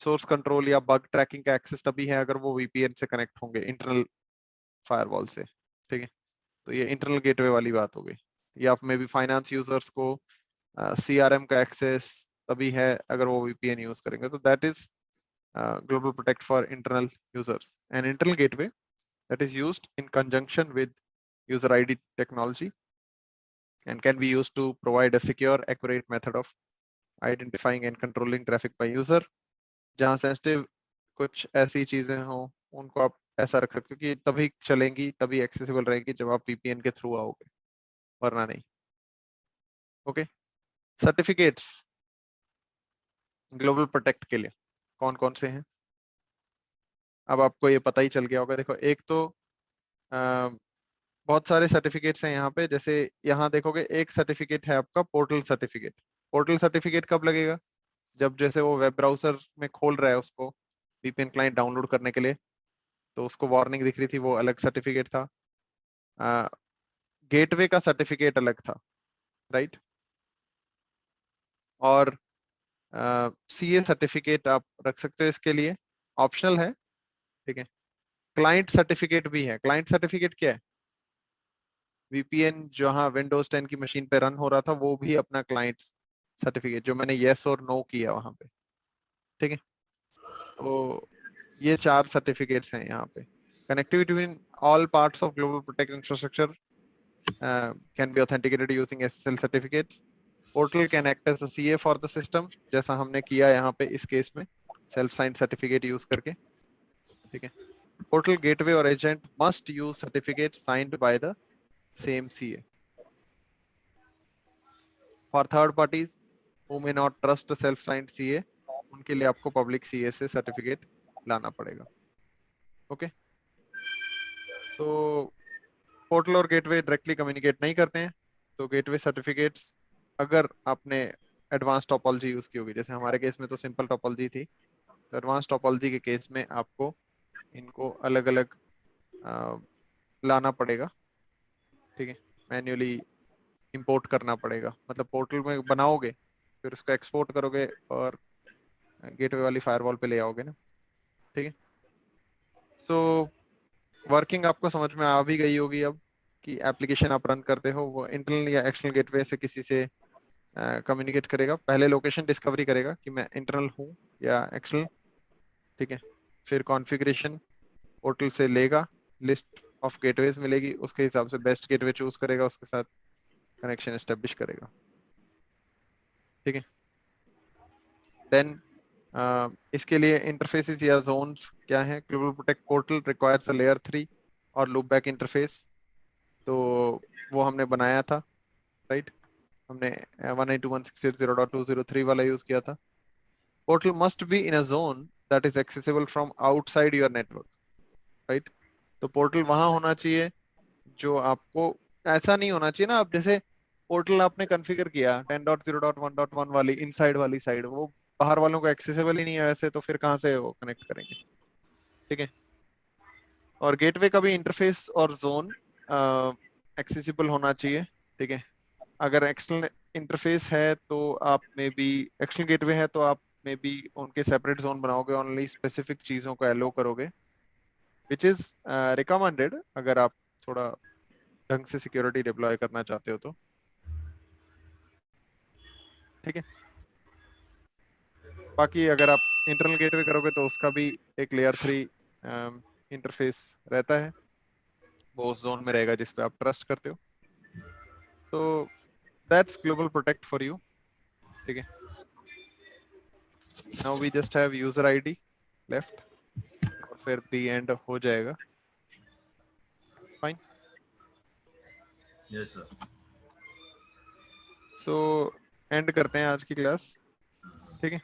सोर्स कंट्रोल या बग ट्रैकिंग का एक्सेस तभी है अगर वो वीपीएन से कनेक्ट होंगे इंटरनल फायरवॉल से। ठीक है, तो ये इंटरनल गेटवे वाली बात हो गई। या मे बी फाइनेंस यूजर्स को सीआरएम का एक्सेस तभी है अगर वो वीपीएन यूज करेंगे, तो that is Global Protect for internal users, an internal gateway that is used in conjunction with user ID technology and can be used to provide a secure, accurate method of identifying and controlling traffic by user. जहाँ sensitive कुछ ऐसी चीजें हों उनको आप ऐसा रख सकते हो कि तभी चलेंगी, तभी एक्सेसिबल रहेगी जब आप VPN के थ्रू आओगे, वरना नहीं. ओके. सर्टिफिकेट्स ग्लोबल प्रोटेक्ट के लिए कौन कौन से हैं अब आपको ये पता ही चल गया होगा. देखो, एक तो बहुत सारे सर्टिफिकेट्स हैं यहाँ पे. जैसे यहाँ देखोगे एक सर्टिफिकेट है आपका पोर्टल सर्टिफिकेट. पोर्टल सर्टिफिकेट कब लगेगा? जब जैसे वो वेब ब्राउजर में खोल रहा है उसको VPN क्लाइंट डाउनलोड करने के लिए, तो उसको वार्निंग दिख रही थी, वो अलग सर्टिफिकेट था. गेटवे का सर्टिफिकेट अलग था, राइट. और CA सर्टिफिकेट आप रख सकते हो इसके लिए, ऑप्शनल है, ठीक है. क्लाइंट सर्टिफिकेट भी है. क्लाइंट सर्टिफिकेट क्या है? VPN जहाँ विंडोज 10 की मशीन पे रन हो रहा था वो भी अपना क्लाइंट सर्टिफिकेट जो मैंने येस और नो किया वहां पे, ठीक है. तो ये 4 सर्टिफिकेट्स हैं यहाँ पे. Connectivity between all parts of global protect infrastructure can be authenticated using SSL certificates. Portal can act as a CA for the system, जैसा हमने किया यहाँ पे इस केस में सेल्फ साइंड सर्टिफिकेट यूज करके, ठीक है. पोर्टल गेटवे और agent must use certificate signed by the same CA. For third parties who may not trust self signed CA, उनके लिए आपको पब्लिक CA से सर्टिफिकेट लाना पड़ेगा. ओके. तो पोर्टल और गेटवे डायरेक्टली कम्युनिकेट नहीं करते हैं, तो गेटवे सर्टिफिकेट्स अगर आपने एडवांस टोपोलॉजी यूज की होगी, जैसे हमारे केस में तो सिंपल टोपोलॉजी थी, तो एडवांस टोपोलॉजी के केस में आपको इनको अलग अलग लाना पड़ेगा, ठीक है. मैन्युअली इंपोर्ट करना पड़ेगा, मतलब पोर्टल में बनाओगे फिर उसको एक्सपोर्ट करोगे और गेटवे वाली फायरवॉल पे ले आओगे ना, ठीक है. सो वर्किंग आपको समझ में आ भी गई होगी अब कि एप्लीकेशन आप रन करते हो वो इंटरनल या एक्सटर्नल गेटवे से किसी से कम्युनिकेट करेगा. पहले लोकेशन डिस्कवरी करेगा कि मैं इंटरनल हूँ या एक्सटर्नल, ठीक है. फिर कॉन्फ़िगरेशन पोर्टल से लेगा, लिस्ट ऑफ गेटवेज मिलेगी, उसके हिसाब से बेस्ट गेटवे चूज करेगा, उसके साथ कनेक्शन एस्टेब्लिश करेगा, ठीक है. देन इसके लिए इंटरफेसेस या जोन्स क्या है? Global protect portal requires a layer 3 और लूप बैक इंटरफेस, तो वो हमने बनाया था, राइट. हमने 192.168.0.203 वाला यूज किया था. Portal must be in a zone that is accessible from outside your network, right. तो पोर्टल वहां होना चाहिए जो आपको, ऐसा नहीं होना चाहिए ना, आप जैसे पोर्टल आपने कॉन्फ़िगर किया 10.0.1.1 वाली इनसाइड वाली साइड, वो बाहर वालों को एक्सेसिबल ही नहीं है वैसे, तो फिर कहाँ से वो कनेक्ट करेंगे, ठीक है. और गेटवे का भी इंटरफेस और जोन एक्सेसिबल होना चाहिए, ठीक है. अगर एक्सटर्नल इंटरफेस है तो आप में बी, एक्सटर्नल गेटवे है तो आप में बी उनके सेपरेट जोन बनाओगे, ओनली स्पेसिफिक चीजों को एलो करोगे, विच इज रिकमेंडेड अगर आप थोड़ा ढंग से सिक्योरिटी डिप्लॉय करना चाहते हो तो, ठीक है. बाकी अगर आप इंटरनल गेटवे करोगे तो उसका भी एक लेयर 3 इंटरफेस रहता है, वो उस जोन में रहेगा जिस पे आप ट्रस्ट करते हो. So that's global protect for you, ठीक है. Now we just have user ID left और फिर दी एंड हो जाएगा. Fine. Yes sir. So end करते हैं आज की क्लास, ठीक है.